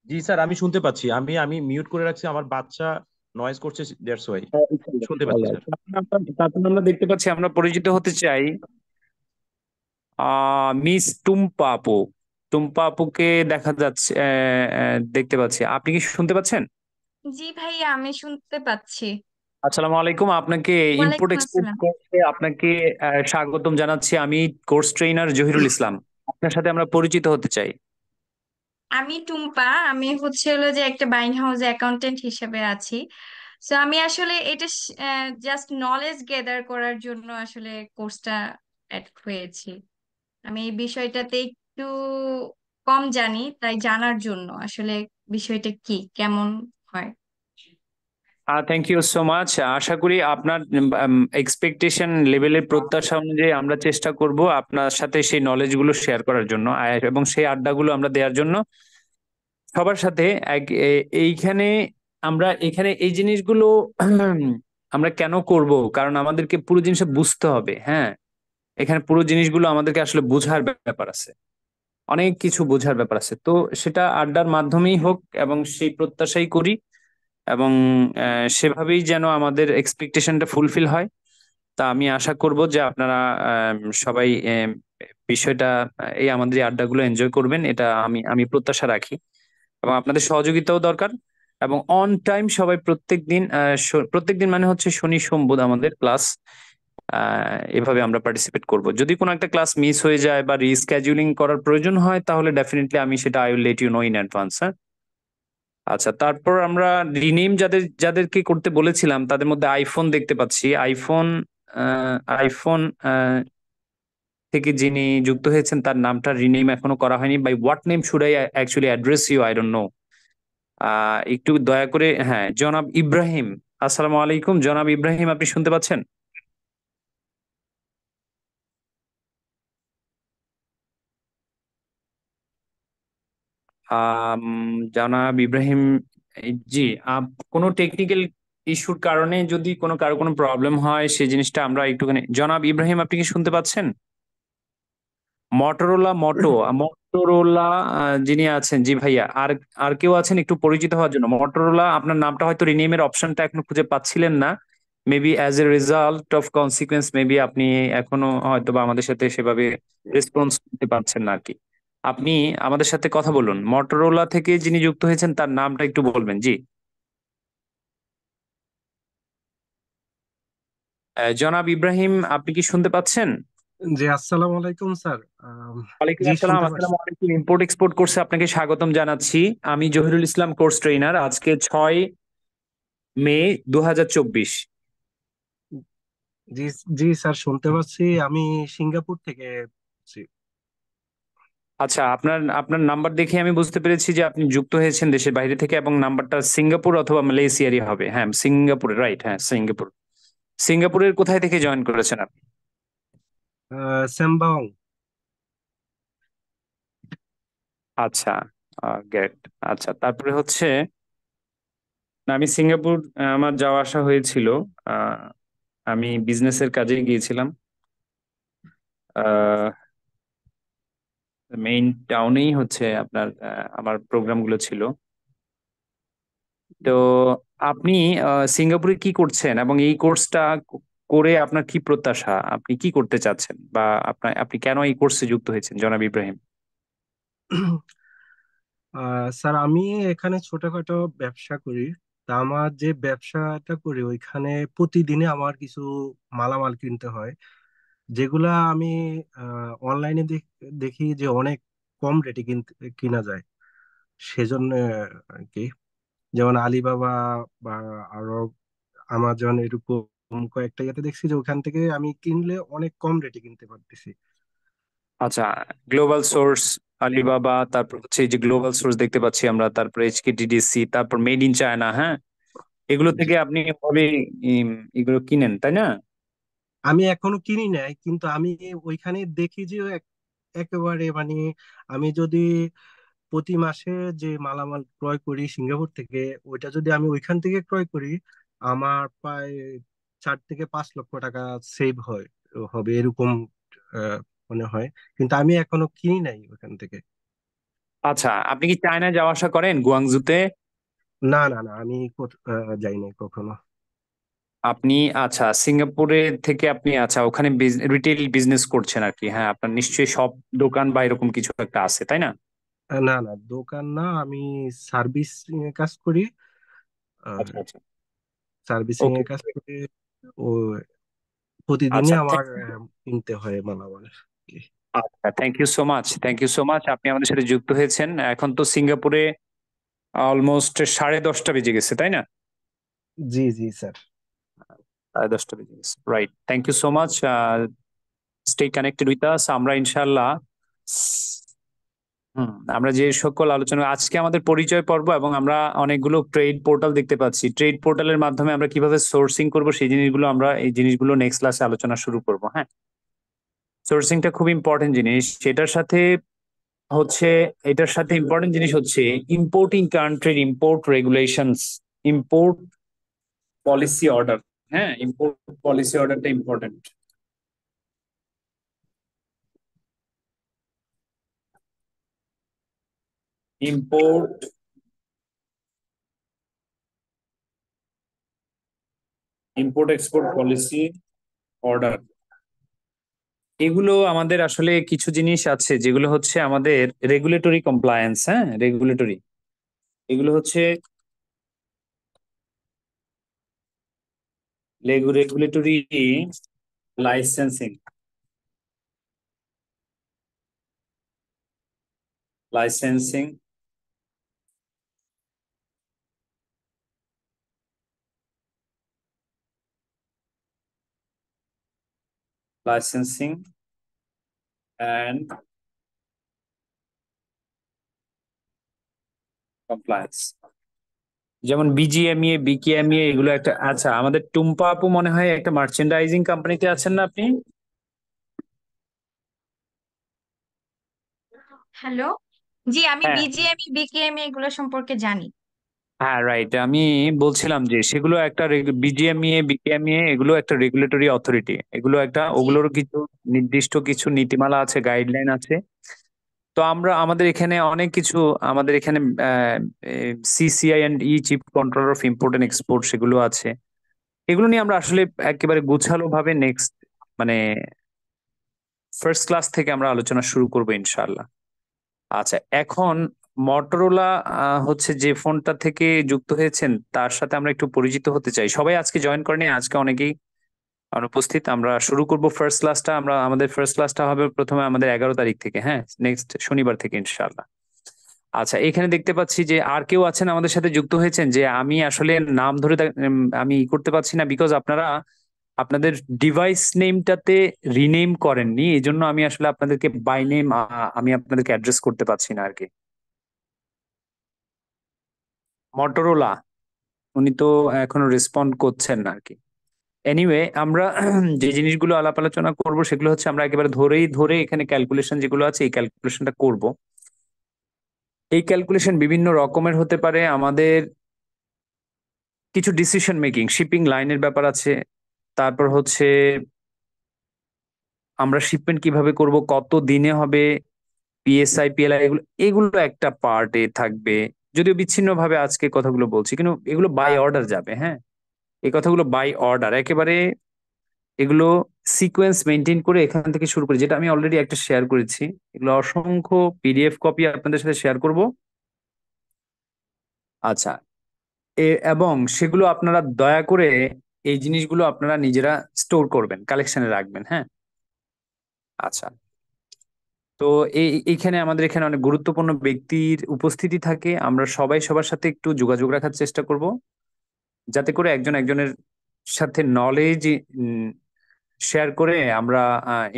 জি স্যার, আমি শুনতে পাচ্ছি। আমি আমি মিউট করে রাখছি, আমার বাচ্চা নয়েজ করছে, দ্যাটস ওয়াই। শুনতে পাচ্ছি স্যার। তারপর আমরা দেখতে পাচ্ছি, আমরা পরিচিত হতে চাই মিস টুম্পা আপু। টুম্পা আপুকে দেখা যাচ্ছে, দেখতে পাচ্ছি। আপনি কি শুনতে পাচ্ছেন? জি ভাইয়া, আমি শুনতে পাচ্ছি। আসসালামু আলাইকুম, আপনাকে ইম্পোর্ট ওয়ালাইকুম এক্সপোর্ট আসসালাম। কোর্সে আপনাকে স্বাগতম জানাচ্ছি। আমি কোর্স ট্রেনার জহিরুল ইসলাম, আপনার সাথে আমরা পরিচিত হতে চাই। আমি টুম্পা, আমি হচ্ছে হলো যে একটা বাইং হাউস অ্যাকাউন্টেন্ট হিসেবে আছি। সো আমি আসলে এটা জাস্ট নলেজ গেদার করার জন্য আসলে কোর্সটা অ্যাড হয়েছি। আমি এই বিষয়টাতে একটু কম জানি, তাই জানার জন্য আসলে বিষয়টা কি কেমন হয়। Thank you so much. আশা করি আপনার এক্সপেকটেশন লেভেলের প্রত্যাশা অনুযায়ী আমরা চেষ্টা করব আপনার সাথে সেই নলেজ গুলো শেয়ার করার জন্য, এবং সেই আড্ডাগুলো আমরা দেওয়ার জন্য সবার সাথে। এইখানে আমরা এখানে এই জিনিসগুলো আমরা কেন করব, কারণ আমাদেরকে পুরো জিনিসটা বুঝতে হবে, হ্যাঁ। এখানে পুরো জিনিসগুলো আমাদেরকে আসলে বোঝার ব্যাপার আছে, অনেক কিছু বোঝার ব্যাপার আছে। তো সেটা আড্ডার মাধ্যমেই হোক, এবং সেই প্রত্যাশাই করি, এবং সেভাবেই যেন আমাদের এক্সপেকটেশনটা ফুলফিল হয়। তা আমি আশা করব যে আপনারা সবাই বিষয়টা, এই আমাদের এই আড্ডাগুলো এনজয় করবেন, এটা আমি আমি প্রত্যাশা রাখি। এবং আপনাদের সহযোগিতাও দরকার। এবং অন টাইম সবাই প্রত্যেক দিন মানে হচ্ছে শনি সোম বুধ আমাদের ক্লাস, এভাবে আমরা পার্টিসিপেট করব। যদি কোনো একটা ক্লাস মিস হয়ে যায় বা রিস্কেডিউলিং করার প্রয়োজন হয়, তাহলে ডেফিনেটলি আমি সেটা I will let you know in advance, হ্যাঁ। আচ্ছা, তারপর আমরা রিনেম যাদেরকে করতে বলেছিলাম তাদের মধ্যে আইফোন দেখতে পাচ্ছি। আইফোন থেকে যিনি যুক্ত হয়েছেন তার নামটা রিনেম এখনো করা হয়নি। By what name should I actually address you, I don't know. একটু দয়া করে, হ্যাঁ, জনাব ইব্রাহিম। আসসালামু আলাইকুম জনাব ইব্রাহিম, আপনি শুনতে পাচ্ছেন? আম, জনাব ইব্রাহিম, জি। কোনো টেকনিক্যাল ইস্যুর কারণে যদি কারো কোনো প্রবলেম হয়, সেই জিনিসটা আমরা একটুখানি। জনাব ইব্রাহিম, আপনি কি শুনতে পাচ্ছেন? মটোরোলা যিনি আছেন, জি ভাইয়া। আর আর কেউ আছেন একটু পরিচিত হওয়ার জন্য? মটোরোলা, আপনার নামটা হয়তো রিনেমের অপশনটা এখনো খুঁজে পাচ্ছিলেন না। Maybe as a result of consequence, maybe আপনি এখনো হয়তো বা আমাদের সাথে সেভাবে রেসপন্স করতে পারছেন না আর কি। আপনি আমাদের সাথে কথা বলুন। মটোরোলা থেকে যিনি যুক্ত হয়েছেন তার নামটা একটু বলবেন, জি। জনাব ইব্রাহিম, আপনি কি শুনতে পাচ্ছেন? জি, আসসালামু আলাইকুম স্যার। ওয়ালাইকুম জি, আসসালাম। শুনতে পাচ্ছি। আসসালামু আলাইকুম। ইম্পোর্ট এক্সপোর্ট কোর্সে আপনাকে স্বাগতম জানাচ্ছি। আমি জহিরুল ইসলাম, কোর্স ট্রেনার। আজকে 6 মে 2024। জি, জি স্যার, শুনতে পাচ্ছি। আমি সিঙ্গাপুর থেকে বলছি। আচ্ছা, আপনার আপনার নাম্বার দেখে আমি বুঝতে পেরেছি যে আপনি যুক্ত হয়েছেন দেশের বাইরে থেকে, এবং নাম্বারটা সিঙ্গাপুর অথবা মালয়েশিয়ারই হবে। হ্যাঁ, সিঙ্গাপুরে, রাইট, হ্যাঁ সিঙ্গাপুর। সিঙ্গাপুরের কোথায় থেকে জয়েন করেছেন আপনি? সেমবাং। আচ্ছা, গ্রেট। আচ্ছা, তারপরে হচ্ছে, না, আমি সিঙ্গাপুর আমার যাওয়া আসা হয়েছিল। আহ, আমি বিজনেসের কাজে গিয়েছিলাম। মেইন টাউনেই হচ্ছে আপনার আমার প্রোগ্রামগুলো ছিল। তো আপনি সিঙ্গাপুরে কি করছেন, এবং এই কোর্সটা করে আপনার কি প্রত্যাশা, আপনি কি করতে চাচ্ছেন, বা আপনি কেন এই কোর্সে যুক্ত হয়েছেন জনাব ইব্রাহিম? স্যার, আমি এখানে ছোটখাটো ব্যবসা করি। তা আমার যে ব্যবসাটা করি ওইখানে প্রতিদিনে আমার কিছু মালামাল কিনতে হয়, যেগুলা আমি অনলাইনে দেখি যে অনেক কম রেটে কিনা যায়। সেজন্য আর কি, যেমন আলিবাবা বা আরো আমাজন, এরকম কয়েকটা ইয়েতে দেখছি যে ওখান থেকে আমি কিনলে অনেক কম রেটে কিনতে পারতেছি। আচ্ছা, গ্লোবাল সোর্স, আলিবাবা, তারপর হচ্ছে এই যে গ্লোবাল সোর্স দেখতে পাচ্ছি আমরা, তারপর HKDDC, তারপর মেড ইন চায়না, হ্যাঁ, এগুলো জি, থেকে আপনি ভাবে এগুলো কিনেন, তাই না? আমি এখনো কিনি নাই, কিন্তু আমি ওইখানে দেখি যে একেবারে মানে আমি যদি প্রতি মাসে যে মালামাল ক্রয় করি সিঙ্গাপুর থেকে, ওইটা যদি আমি ওইখান থেকে ক্রয় করি, আমার প্রায় 4 থেকে 5 লক্ষ টাকা সেভ হবে এরকম আহ, মনে হয়। কিন্তু আমি এখনো কিনি নাই ওইখান থেকে। আচ্ছা, আপনি কি চায়না যাওয়া আসা করেন গুয়াংজুতে? না না না, আমি যাই নাই কখনো। আপনি আচ্ছা সিঙ্গাপুরে থেকে আপনি আচ্ছা ওখানে রিটেল বিজনেস করছেন আর কি, হ্যাঁ আপনার নিশ্চয়ই সব দোকান বা এরকম কিছু একটা আছে তাই না? না না, দোকান না, আমি সার্ভিস কাজ করি। আচ্ছা আচ্ছা। সার্ভিসিং ওকে। এর কাজ করে ও প্রতিদিনই আচ্ছা আমার কিনতে হয় মালামাল আর কি। আচ্ছা, thank you so much, thank you so much, আপনি আমাদের সাথে যুক্ত হয়েছেন। এখন তো সিঙ্গাপুরে অলমোস্ট 10:30 বেজে গেছে তাই না? জি জি স্যার। 10:30 বেজে গেছে, right. Thank you so much, stay connected with us. আমরা ইনশাল্লাহ হুম আমরা যে সকল আলোচনা আজকে আমাদের পরিচয় পর্ব, এবং আমরা অনেকগুলো ট্রেড পোর্টাল দেখতে পাচ্ছি, ট্রেড পোর্টালের মাধ্যমে আমরা কিভাবে সোর্সিং করব সেই জিনিসগুলো আমরা এই জিনিসগুলো নেক্সট ক্লাসে আলোচনা শুরু করব। হ্যাঁ, সোর্সিংটা খুব ইম্পর্টেন্ট জিনিস। সেটার সাথে হচ্ছে এটার সাথে ইম্পর্টেন্ট জিনিস হচ্ছে ইম্পোর্টিং কান্ট্রির import regulations, import policy order. হ্যাঁ, ইম্পোর্ট পলিসি অর্ডারটা important. Import import export policy order, এগুলো আমাদের আসলে কিছু জিনিস আছে যেগুলো হচ্ছে আমাদের রেগুলেটরি কমপ্লায়েন্স। হ্যাঁ, রেগুলেটরি, এগুলো হচ্ছে regulatory licensing, licensing licensing and compliance, যেমন বিজিএমইএ, বিকেএমইএ, এগুলো একটা। আচ্ছা, আমাদের টুম্পা আপু মনে হয় একটা মার্চেন্ডাইজিং কোম্পানিতে আছেন না আপনি? হ্যালো। জি, আমি হ্যাঁ বিজিএমই বিকেএমই এগুলো সম্পর্কে জানি। হ্যাঁ, রাইট। আমি বলছিলাম যে সেগুলো একটা বিজিএমইএ, বিকেএমইএ এগুলো একটা রেগুলেটরি অথরিটি, এগুলো একটা, জি। ওগুলোর কিছু নির্দিষ্ট কিছু নীতিমালা আছে, গাইডলাইন আছে। তো আমরা আমাদের এখানে অনেক কিছু, আমাদের এখানে CCI and E chief controller of import and export সেগুলো আছে। এগুলো নিয়ে আমরা আসলে একেবারে গোছালো ভাবে নেক্সট মানে ফার্স্ট ক্লাস থেকে আমরা আলোচনা শুরু করবো ইনশাআল্লাহ। আচ্ছা, এখন মটোরোলা হচ্ছে যে ফোনটা থেকে যুক্ত হয়েছেন তার সাথে আমরা একটু পরিচিত হতে চাই। সবাই আজকে জয়েন করেনি, আজকে অনেকেই অনুপস্থিত। আমরা শুরু করব ফার্স্ট ক্লাসটা, আমরা আমাদের ফার্স্ট ক্লাসটা হবে প্রথমে আমাদের 11 তারিখ থেকে, হ্যাঁ নেক্সট শনিবার থেকে ইনশাআল্লাহ। আচ্ছা, এখানে দেখতে পাচ্ছি যে আর কেউ আছেন আমাদের সাথে যুক্ত হয়েছেন, যে আমি আসলে নাম ধরে আমি করতে পারছি না, বিকজ আপনারা আপনাদের ডিভাইস নেমটাতে রিনেম করেননি, এই জন্য আমি আসলে আপনাদেরকে বাই নেম আমি আপনাদেরকে অ্যাড্রেস করতে পারছি না আর কি। মটোরোলা, উনি তো এখনো রেসপন্ড করছেন না আর কি। এনিওয়ে, আমরা যে জিনিসগুলো আলাপ আলোচনা করবো সেগুলো হচ্ছে আমরা একেবারে ধরে এখানে ক্যালকুলেশন যেগুলো আছে এই ক্যালকুলেশনটা করব। এই ক্যালকুলেশন বিভিন্ন রকমের হতে পারে। আমাদের কিছু ডিসিশন মেকিং, শিপিং লাইনের ব্যাপার আছে। তারপর হচ্ছে আমরা শিপমেন্ট কিভাবে করব, কত দিনে হবে, পিএসআই পিএলআই, এগুলো এগুলো একটা পার্টে থাকবে। যদিও বিচ্ছিন্ন ভাবে আজকে কথাগুলো বলছি, কিন্তু এগুলো বাই অর্ডার যাবে। হ্যাঁ, এই কথাগুলো বাই অর্ডার একেবারে, এগুলো সিকোয়েন্স মেনটেন করে এখান থেকে শুরু করে, যেটা আমি অলরেডি একটা শেয়ার করেছি। এগুলো অসংখ্য পিডিএফ কপি আপনাদের সাথে শেয়ার করব। আচ্ছা, এবং সেগুলো আপনারা দয়া করে এই জিনিসগুলো আপনারা নিজেরা স্টোর করবেন, কালেকশনে রাখবেন। হ্যাঁ, আচ্ছা। তো এইখানে আমাদের এখানে অনেক গুরুত্বপূর্ণ ব্যক্তির উপস্থিতি থাকে, আমরা সবাই সবার সাথে একটু যোগাযোগ রাখার চেষ্টা করব, যাতে করে একজন একজনের সাথে নলেজ শেয়ার করে আমরা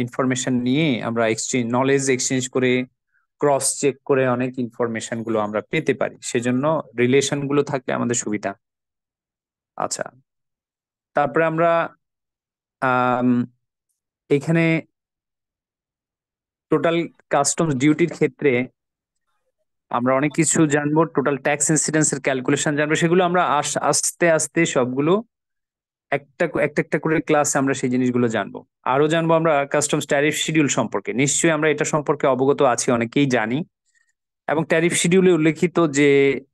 ইনফরমেশন নিয়ে আমরা নলেজ এক্সচেঞ্জ করে ক্রস চেক করে অনেক ইনফরমেশন গুলো আমরা পেতে পারি। সেজন্য রিলেশন গুলো থাকলে আমাদের সুবিধা। আচ্ছা, তারপরে আমরা আম, এখানে টোটাল কাস্টমস ডিউটির ক্ষেত্রে আমরা অনেক কিছু জানবো, টোটাল ট্যাক্স ইনসিডেন্সের ক্যালকুলেশন জানবো, সেগুলো আমরা আস্তে আস্তে সবগুলো একটা একটা একটা করে ক্লাসে আমরা সেই জিনিসগুলো জানবো। আরো জানবো আমরা কাস্টমস ট্যারিফ শিডিউল সম্পর্কে, নিশ্চয়ই আমরা এটা সম্পর্কে অবগত আছি, অনেকেই জানি। এবং ট্যারিফ শিডিউলে উল্লেখিত যে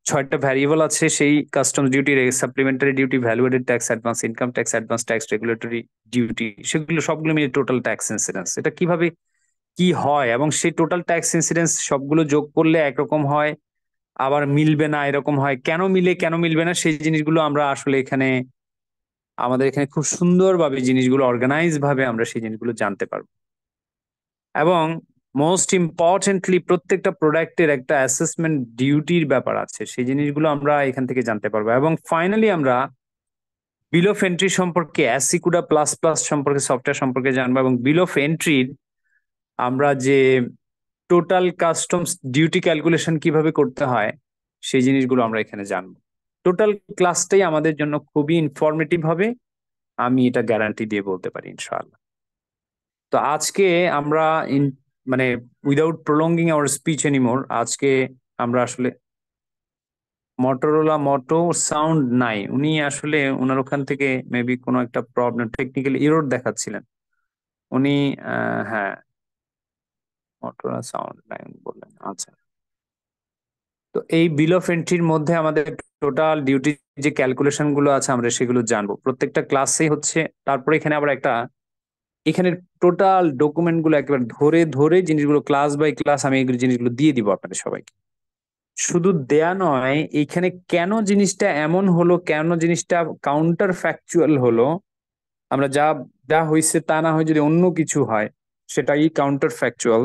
6টা ভ্যারিয়েবল আছে সেই customs duty, supplementary duty, value aided tax, advance income tax, advance tax, regulatory duty, সেগুলো সবগুলো মিলে টোটাল ট্যাক্স ইনসিডেন্স। এটা কিভাবে কি হয় এবং সেই টোটাল ট্যাক্স ইনসিডেন্স সবগুলো যোগ করলে একরকম হয়, আবার মিলবে না এরকম হয়, কেন মিলে কেন মিলবে না সেই জিনিসগুলো আমরা আসলে এখানে আমাদের এখানে খুব সুন্দরভাবে জিনিসগুলো অর্গানাইজ ভাবে আমরা সেই জিনিসগুলো জানতে পারবো। এবং মোস্ট ইম্পর্টেন্টলি প্রত্যেকটা প্রোডাক্টের একটা অ্যাসেসমেন্ট ডিউটির ব্যাপার আছে, সেই জিনিসগুলো আমরা এখান থেকে জানতে পারবো। এবং ফাইনালি আমরা বিল অফ এন্ট্রি সম্পর্কে, অ্যাসিকুডা প্লাস প্লাস সম্পর্কে, সফটওয়্যার সম্পর্কে জানবো। এবং বিল অফ এন্ট্রির আমরা যে টোটাল কাস্টমস ডিউটি ক্যালকুলেশন কিভাবে করতে হয় সেই জিনিসগুলো আমরা এখানে জানবো। টোটাল ক্লাসটাই আমাদের জন্য খুবই ইনফরমেটিভ হবে, আমি এটা গ্যারান্টি দিয়ে বলতে পারি ইনশাআল্লাহ। তো আজকে আমরা মানে উইদাউট প্রলঙ্গিং আওয়ার স্পিচ এনিমোর, আজকে আমরা আসলে মটোরোলা মোটো সাউন্ড নাই, উনি আসলে ওনার ওখান থেকে মেবি কোনো একটা প্রবলেম, টেকনিক্যাল এরর দেখাচ্ছিলেন উনি। হ্যাঁ, মটোরোলা সাউন্ড নাই উনি বললেন। আচ্ছা, তো এই বিল অফ এন্ট্রির মধ্যে আমাদের টোটাল ডিউটি যে ক্যালকুলেশন গুলো আছে আমরা সেগুলো জানবো প্রত্যেকটা ক্লাসে হচ্ছে। তারপরে এখানে আবার একটা, এখানে টোটাল ডকুমেন্ট গুলো একেবারে ধরে ধরে জিনিসগুলো ক্লাস বাই ক্লাস আমি এই জিনিসগুলো দিয়ে দিব আপনাদের সবাইকে। শুধু দেয়া নয়, এইখানে কেন জিনিসটা এমন হলো, কেন জিনিসটা কাউন্টার ফ্যাকচুয়াল হলো, আমরা যা যা হয়েছে তা না হয় যদি অন্য কিছু হয় সেটাই কাউন্টার ফ্যাকচুয়াল,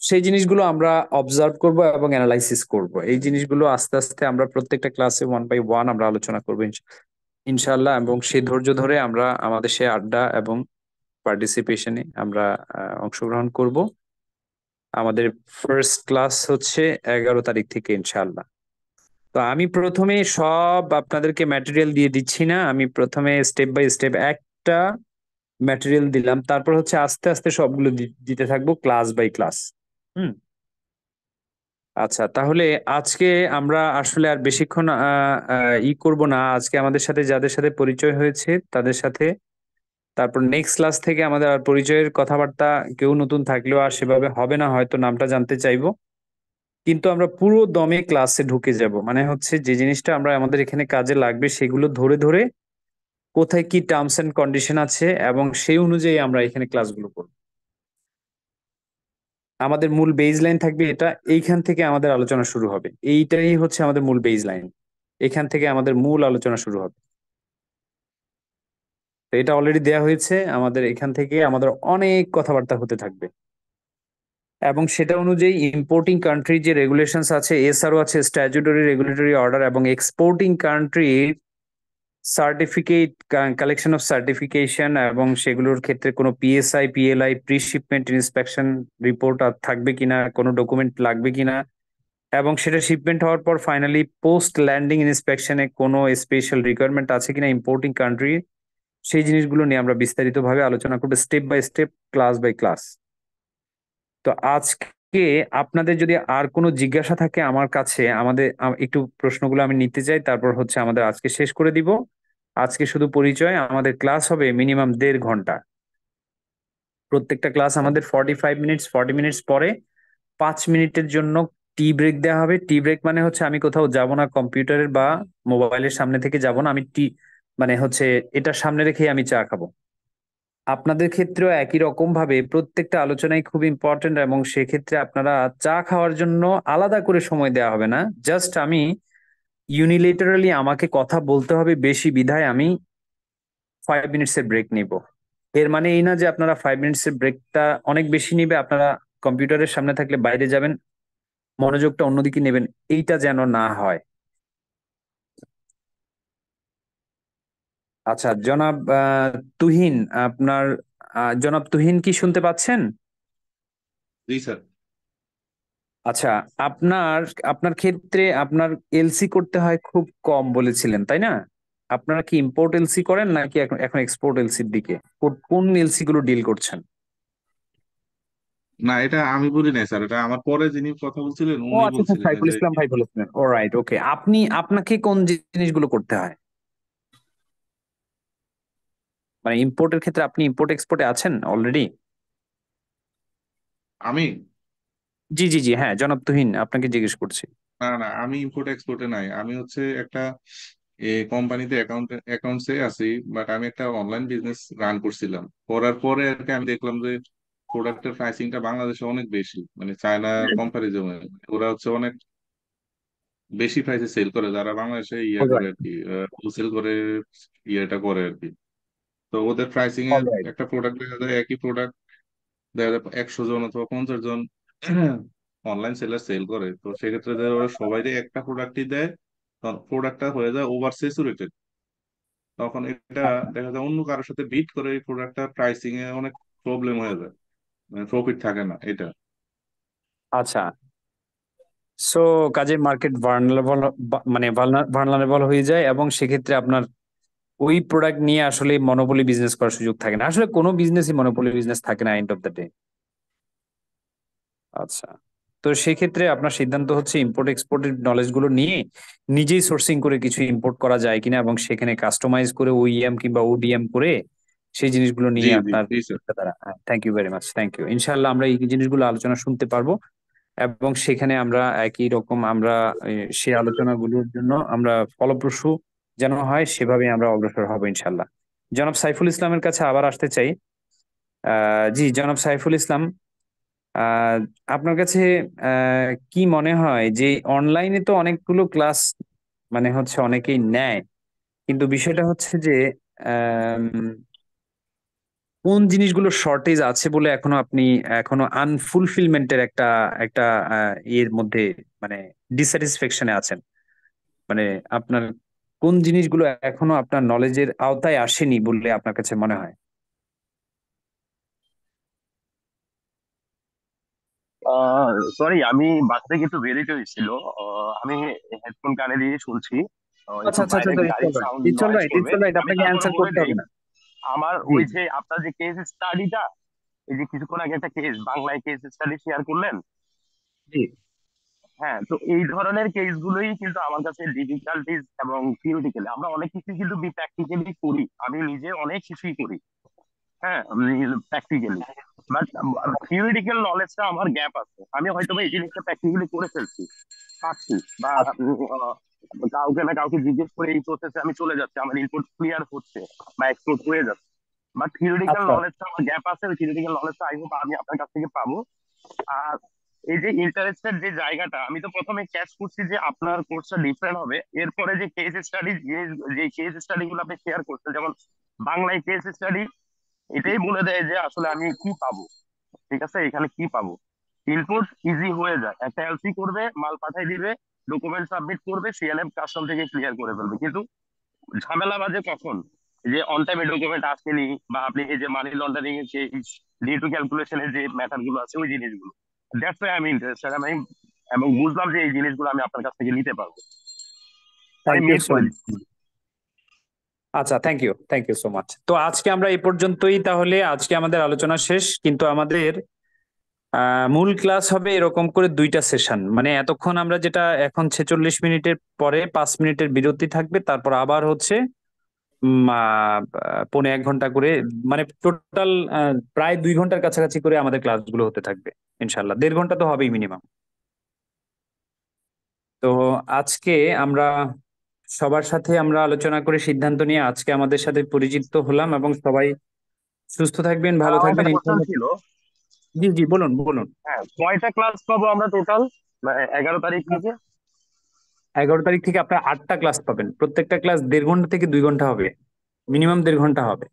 সেই জিনিসগুলো আমরা অবজার্ভ করব এবং অ্যানালাইসিস করব। এই জিনিসগুলো আস্তে আস্তে আমরা প্রত্যেকটা ক্লাসে 1 বাই 1 আমরা আলোচনা করবো ইনশাল্লাহ। এবং সেই ধৈর্য ধরে আমরা আমাদের সে আড্ডা এবং পার্টিসিপেশনে আমরা অংশগ্রহণ করব। আমাদের ফার্স্ট ক্লাস হচ্ছে 11 তারিখ থেকে ইনশাল্লাহ। তো আমি প্রথমে সব আপনাদেরকে ম্যাটেরিয়াল দিয়ে দিচ্ছি না, আমি প্রথমে স্টেপ বাই স্টেপ একটা ম্যাটেরিয়াল দিলাম, তারপর হচ্ছে আস্তে আস্তে সবগুলো দিতে থাকবো ক্লাস বাই ক্লাস। হুম, আচ্ছা, তাহলে আজকে আমরা আসলে আর বেশিক্ষণ করব না। আজকে আমাদের সাথে যাদের সাথে পরিচয় হয়েছে তাদের সাথে, তারপর নেক্সট ক্লাস থেকে আমাদের আর পরিচয়ের কথাবার্তা, কেউ নতুন থাকলেও আর সেভাবে হবে না, হয়তো নামটা জানতে চাইবো, কিন্তু আমরা পুরো দমে ক্লাসে ঢুকে যাব। মানে হচ্ছে যে জিনিসটা আমরা আমাদের এখানে কাজে লাগবে সেগুলো ধরে ধরে কোথায় কি টার্মস এন্ড কন্ডিশন আছে এবং সেই অনুযায়ী আমরা এখানে ক্লাসগুলো করব। আমাদের মূল বেজ লাইন থাকবে এটা, এইখান থেকে আমাদের আলোচনা শুরু হবে, এইটাই হচ্ছে আমাদের মূল বেজ লাইন, এখান থেকে আমাদের মূল আলোচনা শুরু হবে। তো এটা অলরেডি দেয়া হয়েছে, আমাদের এখান থেকে আমাদের অনেক কথাবার্তা হতে থাকবে। এবং সেটা অনুযায়ী ইম্পোর্টিং কান্ট্রি যে রেগুলেশনস আছে, এসআরও আছে, স্ট্যাচুটরি রেগুলেটরি অর্ডার, এবং exporting country certificate, collection of certification, এবং সেগুলোর ক্ষেত্রে কোনো PSI, PLI, pre shipment inspection report থাকবে কিনা, কোনো ডকুমেন্ট লাগবে কিনা, এবং সেটা শিপমেন্ট হওয়ার পর ফাইনালি পোস্ট ল্যান্ডিং ইন্সপেকশনে কোনো স্পেশাল রিকোয়ারমেন্ট আছে কিনা ইম্পোর্টিং কান্ট্রি, সেই জিনিসগুলো নিয়ে আমরা বিস্তারিতভাবে আলোচনা করবো step by step, class by class. তো আজকে আপনাদের যদি আর কোনো জিজ্ঞাসা থাকে আমার কাছে, আমাদের একটু প্রশ্নগুলো আমি নিতে চাই, তারপর হচ্ছে আমাদের আজকে শেষ করে দিব। আজকে শুধু পরিচয়, আমাদের ক্লাস হবে মিনিমাম 1.5 ঘন্টা। প্রত্যেকটা ক্লাস আমাদের 45 মিনিটস, 40 মিনিটস পরে 5 মিনিটের জন্য টি ব্রেক দেওয়া হবে। টি ব্রেক মানে হচ্ছে আমি কোথাও যাব না, কম্পিউটারের বা মোবাইলের সামনে থেকে যাব না, আমি মানে হচ্ছে এটা সামনে রেখেই আমি চা খাবো। আপনাদের ক্ষেত্রেও একই রকম ভাবে প্রত্যেকটা আলোচনাই খুব ইম্পর্টেন্ট, এবং সেক্ষেত্রে আপনারা চা খাওয়ার জন্য আলাদা করে সময় দেওয়া হবে না, জাস্ট আমি ইউনিলেটারালি আমাকে কথা বলতে হবে বেশি বিধায় আমি 5 মিনিটসের ব্রেক নিব। এর মানে এই না যে আপনারা 5 মিনিটসের ব্রেকটা অনেক বেশি নিবে, আপনারা কম্পিউটারের সামনে থাকলে বাইরে যাবেন, মনোযোগটা অন্যদিকে নেবেন, এইটা যেন না হয়। আচ্ছা, জনাব তুহিন, আপনার জনাব তুহিন কি শুনতে পাচ্ছেন? জি স্যার। আচ্ছা, আপনার আপনার ক্ষেত্রে আপনার এলসি করতে হয় খুব কম বলেছিলেন, তাই না? আপনারা কি ইম্পোর্ট এলসি করেন নাকি এখন এখন এক্সপোর্ট এলসির দিকে কোন এলসি গুলো ডিল করছেন? না, এটা আমি বলি নাই স্যার, এটা আমার পরে যিনি কথা বলছিলেন ও উনি আচ্ছা আচ্ছা, বলছিলেন সাইফুল যে ইসলাম ভাই বলেছিলেন। ও রাইট, ওকে। আপনাকে কোন জিনিসগুলো করতে হয়, মানে ইম্পোর্টের ক্ষেত্রে আপনি ইম্পোর্ট এক্সপোর্টে আছেন অলরেডি? আমি জি জি জি, হ্যাঁ, জনাব তুহিন আপনাকে জিজ্ঞেস করছি। না না, আমি ইম্পোর্ট এক্সপোর্টে নাই। আমি হচ্ছে একটা কোম্পানিতে অ্যাকাউন্টসে আছি, বাট আমি একটা অনলাইন বিজনেস রান করছিলাম। করার পরে আর কি আমি দেখলাম যে প্রোডাক্টের প্রাইসিংটা বাংলাদেশে অনেক বেশি, মানে চায়না কম্পারিজনে ওরা হচ্ছে অনেক বেশি প্রাইসে সেল করে, যারা বাংলাদেশে ইয়া করে অলরাইট আর কি, হোলসেল করে ইয়েটা করে আর কি। তো ওদের প্রাইসিং এ অলরাইট। একটা প্রোডাক্ট দেখা যায়, একই প্রোডাক্ট দেখা যায় 100 জন অথবা 50 জন অনলাইন সেলার সেল করে। তো সেক্ষেত্রে যে ওরা সবাই একটা প্রোডাক্টই দেয়, তখন প্রোডাক্টটা হয়ে যায় ওভার স্যাচুরেটেড। তখন এটা দেখা যায় অন্য কারোর সাথে বিট করে এই প্রোডাক্টটা প্রাইসিং এ অনেক প্রবলেম হয়ে যায়, মানে প্রফিট থাকে না এটা। আচ্ছা, সো কাজে মার্কেট ভার্নারেবল, মানে ভার্নারেবল হয়ে যায়, এবং সেক্ষেত্রে আপনার ওই প্রোডাক্ট নিয়ে আসলে মনোপলি বিজনেস করার সুযোগ থাকে না। আসলে কোনো বিজনেসই মনোপলি বিজনেস থাকে না এন্ড অফ দ্য ডে। আচ্ছা, তো সেক্ষেত্রে আপনার সিদ্ধান্ত হচ্ছে ইম্পোর্ট এক্সপোর্টের নলেজ গুলো নিয়ে নিজেই সোর্সিং করে কিছু ইম্পোর্ট করা যায় কিনা, এবং সেখানে কাস্টমাইজ করে ওইএম কিংবা ওডিএম করে সেই জিনিসগুলো জি নিয়ে জি আপনার জি স্যার। দ্বারা। Thank you very much, thank you. ইনশাআল্লাহ আমরা এই জিনিসগুলো আলোচনা শুনতে পারবো, এবং সেখানে আমরা একই রকম আমরা সেই আলোচনাগুলোর জন্য আমরা ফলপ্রসূ যেন হয় সেভাবে আমরা অগ্রসর হব ইনশাআল্লাহ। জনাব সাইফুল ইসলামের কাছে আবার আসতে চাই। জি জনাব সাইফুল ইসলাম, আহ আপনার কাছে কি মনে হয় যে অনলাইনে তো অনেকগুলো ক্লাস মানে হচ্ছে অনেকেই নেয়, কিন্তু বিষয়টা হচ্ছে যে আম, কোন জিনিসগুলো শর্টেজ আছে বলে এখনো আপনি এখনো আনফুলফিলমেন্টের একটা একটা এর মধ্যে, মানে ডিস্যাটিসফ্যাকশনে আছেন, মানে আপনার কোন জিনিসগুলো এখনো আপনার নলেজের আওতায় আসেনি বলে আপনার কাছে মনে হয়? সরি, আমি বাস থেকে একটু বেরিয়ে হয়েছিল। আমি হেডফোন কানে দিয়ে শুনছি। আচ্ছা একটু আচ্ছা আচ্ছা, বাইরে ইটস গাড়ির alright, sound it's noise alright, it's করবে। অলরাইট, আমি আপনাকে তারপরে অ্যান্সার বলে করতে দেই, হবে না। আমার জি ওই যে আপনার যে কেস স্টাডিটা, এই যে কিছুক্ষণ আগে একটা কেস বাংলায় কেস স্টাডি শেয়ার করলেন, জি। হ্যাঁ, তো এই ধরনের কেস গুলোই কিন্তু আমার কাছে ডিফিকাল্টিজ এবং থিওরিটিক্যালি আমরা অনেক কিছু কিন্তু প্র্যাকটিক্যালি করি। আমি নিজে অনেক কিছুই করি, হ্যাঁ, প্র্যাকটিক্যালি। বাট থিওরিটিক্যাল নলেজটা আমার গ্যাপ আছে। আমি হয়তো বা এই জিনিসটা প্র্যাকটিক্যালি করে ফেলছি, পারছি, বা কাউকে না কাউকে জিজ্ঞেস করে এই প্রসেসে আমি চলে যাচ্ছি, আমার ইনপুট ক্লিয়ার হচ্ছে বা এক্সপোর্ট হয়ে যাচ্ছে। বাট থিওরিটিক্যাল আচ্ছা নলেজটা আমার গ্যাপ আছে, ওই থিওরিটিক্যাল নলেজটা আই হোপ আমি আপনার কাছ থেকে পাবো। আর এই যে ইন্টারেস্টের যে জায়গাটা, আমি তো প্রথমে ক্যাচ করছি যে আপনার কোর্সটা ডিফারেন্ট হবে। এরপরে যে কেস স্টাডি, যে কেস স্টাডি গুলো আপনি শেয়ার করছেন, যেমন বাংলায় কেস স্টাডি, এটাই বলে দেয় যে আসলে আমি কি পাবো। ঠিক আছে, এখানে কি পাবো। ইনপুট ইজি হয়ে যায়, একটা এলসি করবে, মাল পাঠিয়ে দিবে, ডকুমেন্ট সাবমিট করবে, সিএলএম কাস্টম থেকে ক্লিয়ার করে ফেলবে। কিন্তু ঝামেলা বাজে কখন, যে অন টাইমে ডকুমেন্ট আসেনি, বা আপনি এই যে মানি লন্ডারিং এর যে ডি টু ক্যালকুলেশনের যে ম্যাটার গুলো আছে, ওই জিনিসগুলো। দ্যাটস ওয়াই আমি ইন্টারেস্টেড। আমি এবং বুঝলাম যে এই জিনিসগুলো আমি আপনার কাছ থেকে নিতে পারবো। আমি থ্যাংক ইউ মিট সো করে মাচ। দিচ্ছি। আচ্ছা, থ্যাংক ইউ সো মাচ। তো আজকে আমরা এই পর্যন্তই, তাহলে আজকে আমাদের আলোচনা শেষ, কিন্তু আমাদের মূল ক্লাস হবে এরকম করে দুইটা সেশন, মানে এতক্ষণ আমরা যেটা এখন 46 মিনিটের পরে 5 মিনিটের বিরতি থাকবে, তারপর আবার হচ্ছে 1.5 ঘন্টা করে, মানে টোটাল প্রায় 2 ঘন্টার কাছাকাছি করে আমাদের ক্লাসগুলো হতে থাকবে ইনশাল্লাহ। 1.5 ঘন্টা তো হবেই মিনিমাম। তো আজকে আমরা সবার সাথে আমরা আলোচনা করে সিদ্ধান্ত নিয়ে আজকে আমাদের সাথে পরিচিত হলাম, এবং সবাই সুস্থ থাকবেন, ভালো আমার একটা থাকবেন কোশ্চেন ইনশাল্লাহ। ছিল। জি জি, বলুন বলুন। হ্যাঁ, কয়টা ক্লাস পাবো আমরা টোটাল 11 তারিখ থেকে? 11 তারিখ থেকে আপনার 8টা ক্লাস পাবেন, প্রত্যেকটা ক্লাস 1.5 ঘন্টা থেকে 2 ঘন্টা হবে, মিনিমাম 1.5 ঘন্টা হবে।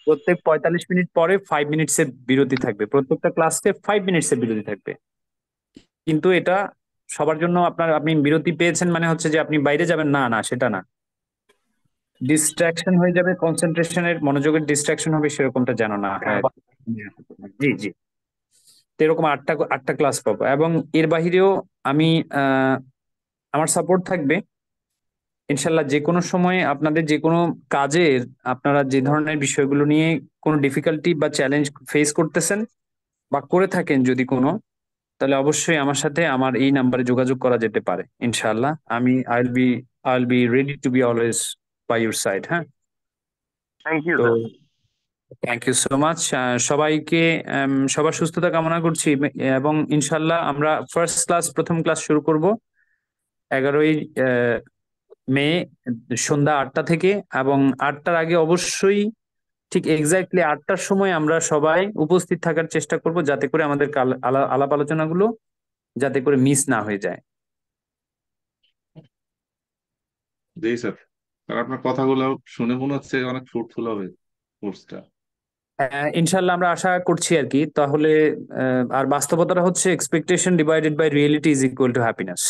প্রত্যেক 45 মিনিট পরে 5 মিনিটসের বিরতি থাকবে, প্রত্যেকটা ক্লাসে 5 মিনিটসের বিরতি থাকবে। কিন্তু এটা সবার জন্য, আপনি বিরতি পেয়েছেন মানে হচ্ছে যে আপনি বাইরে যাবেন না, না সেটা না। ডিস্ট্রাকশন হয়ে যাবে, কনসেন্ট্রেশনের মনোযোগের ডিস্ট্রাকশন হবে, সেরকমটা যেন না হয়। জি জি। তো এরকম আটটা আটটা ক্লাস পাবো, এবং এর বাহিরেও আমি আমার সাপোর্ট থাকবে ইনশাল্লাহ যে কোনো সময় আপনাদের যে কোনো কাজের আপনারা যে ধরনের বিষয়গুলো নিয়ে কোনো ডিফিকাল্টি বা চ্যালেঞ্জ ফেস করতেছেন বা করে থাকেন যদি কোনো, তাহলে অবশ্যই আমার সাথে আমার এই নাম্বারে যোগাযোগ করা যেতে পারে ইনশাআল্লাহ। আমি I will be ready to be always by your side. হ্যাঁ, থ্যাংক ইউ তো sir. Thank you so much. সবাইকে সবার সুস্থতা কামনা করছি, এবং ইনশাআল্লাহ আমরা প্রথম ক্লাস শুরু করব 11ই মে সন্ধ্যা 8টা থেকে, এবং 8টার আগে অবশ্যই ঠিক এক্স্যাক্টলি 8টার সময় আমরা সবাই উপস্থিত থাকার চেষ্টা করব, যাতে করে আমাদের আলাপ আলোচনাগুলো যাতে করে মিস না হয়ে যায়। জি স্যার। আর আপনার কথাগুলো শুনে মনে হচ্ছে অনেক ফ্রুটফুল হবে কোর্সটা। ইনশাল্লাহ আমরা আশা করছি আর কি। তাহলে আর বাস্তবতাটা হচ্ছে expectation divided by reality is equal to happiness.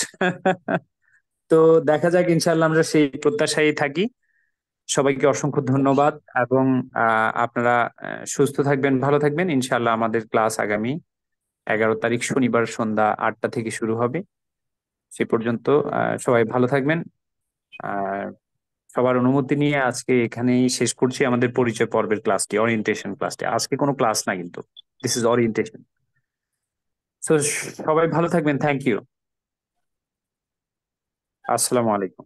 তো দেখা যাক, ইনশাল্লাহ আমরা সেই প্রত্যাশায় থাকি। সবাইকে অসংখ্য ধন্যবাদ, এবং আপনারা সুস্থ থাকবেন, ভালো থাকবেন। ইনশাল্লাহ আমাদের ক্লাস আগামী 11 তারিখ শনিবার সন্ধ্যা 8টা থেকে শুরু হবে। সে পর্যন্ত সবাই ভালো থাকবেন। আর সবার অনুমতি নিয়ে আজকে এখানেই শেষ করছি আমাদের পরিচয় পর্বের ক্লাসটি, ওরিয়েন্টেশন ক্লাসটি। আজকে কোনো ক্লাস না কিন্তু, দিস ইজ ওরিয়েন্টেশন। তো সবাই ভালো থাকবেন। Thank you. আসসালামু আলাইকুম।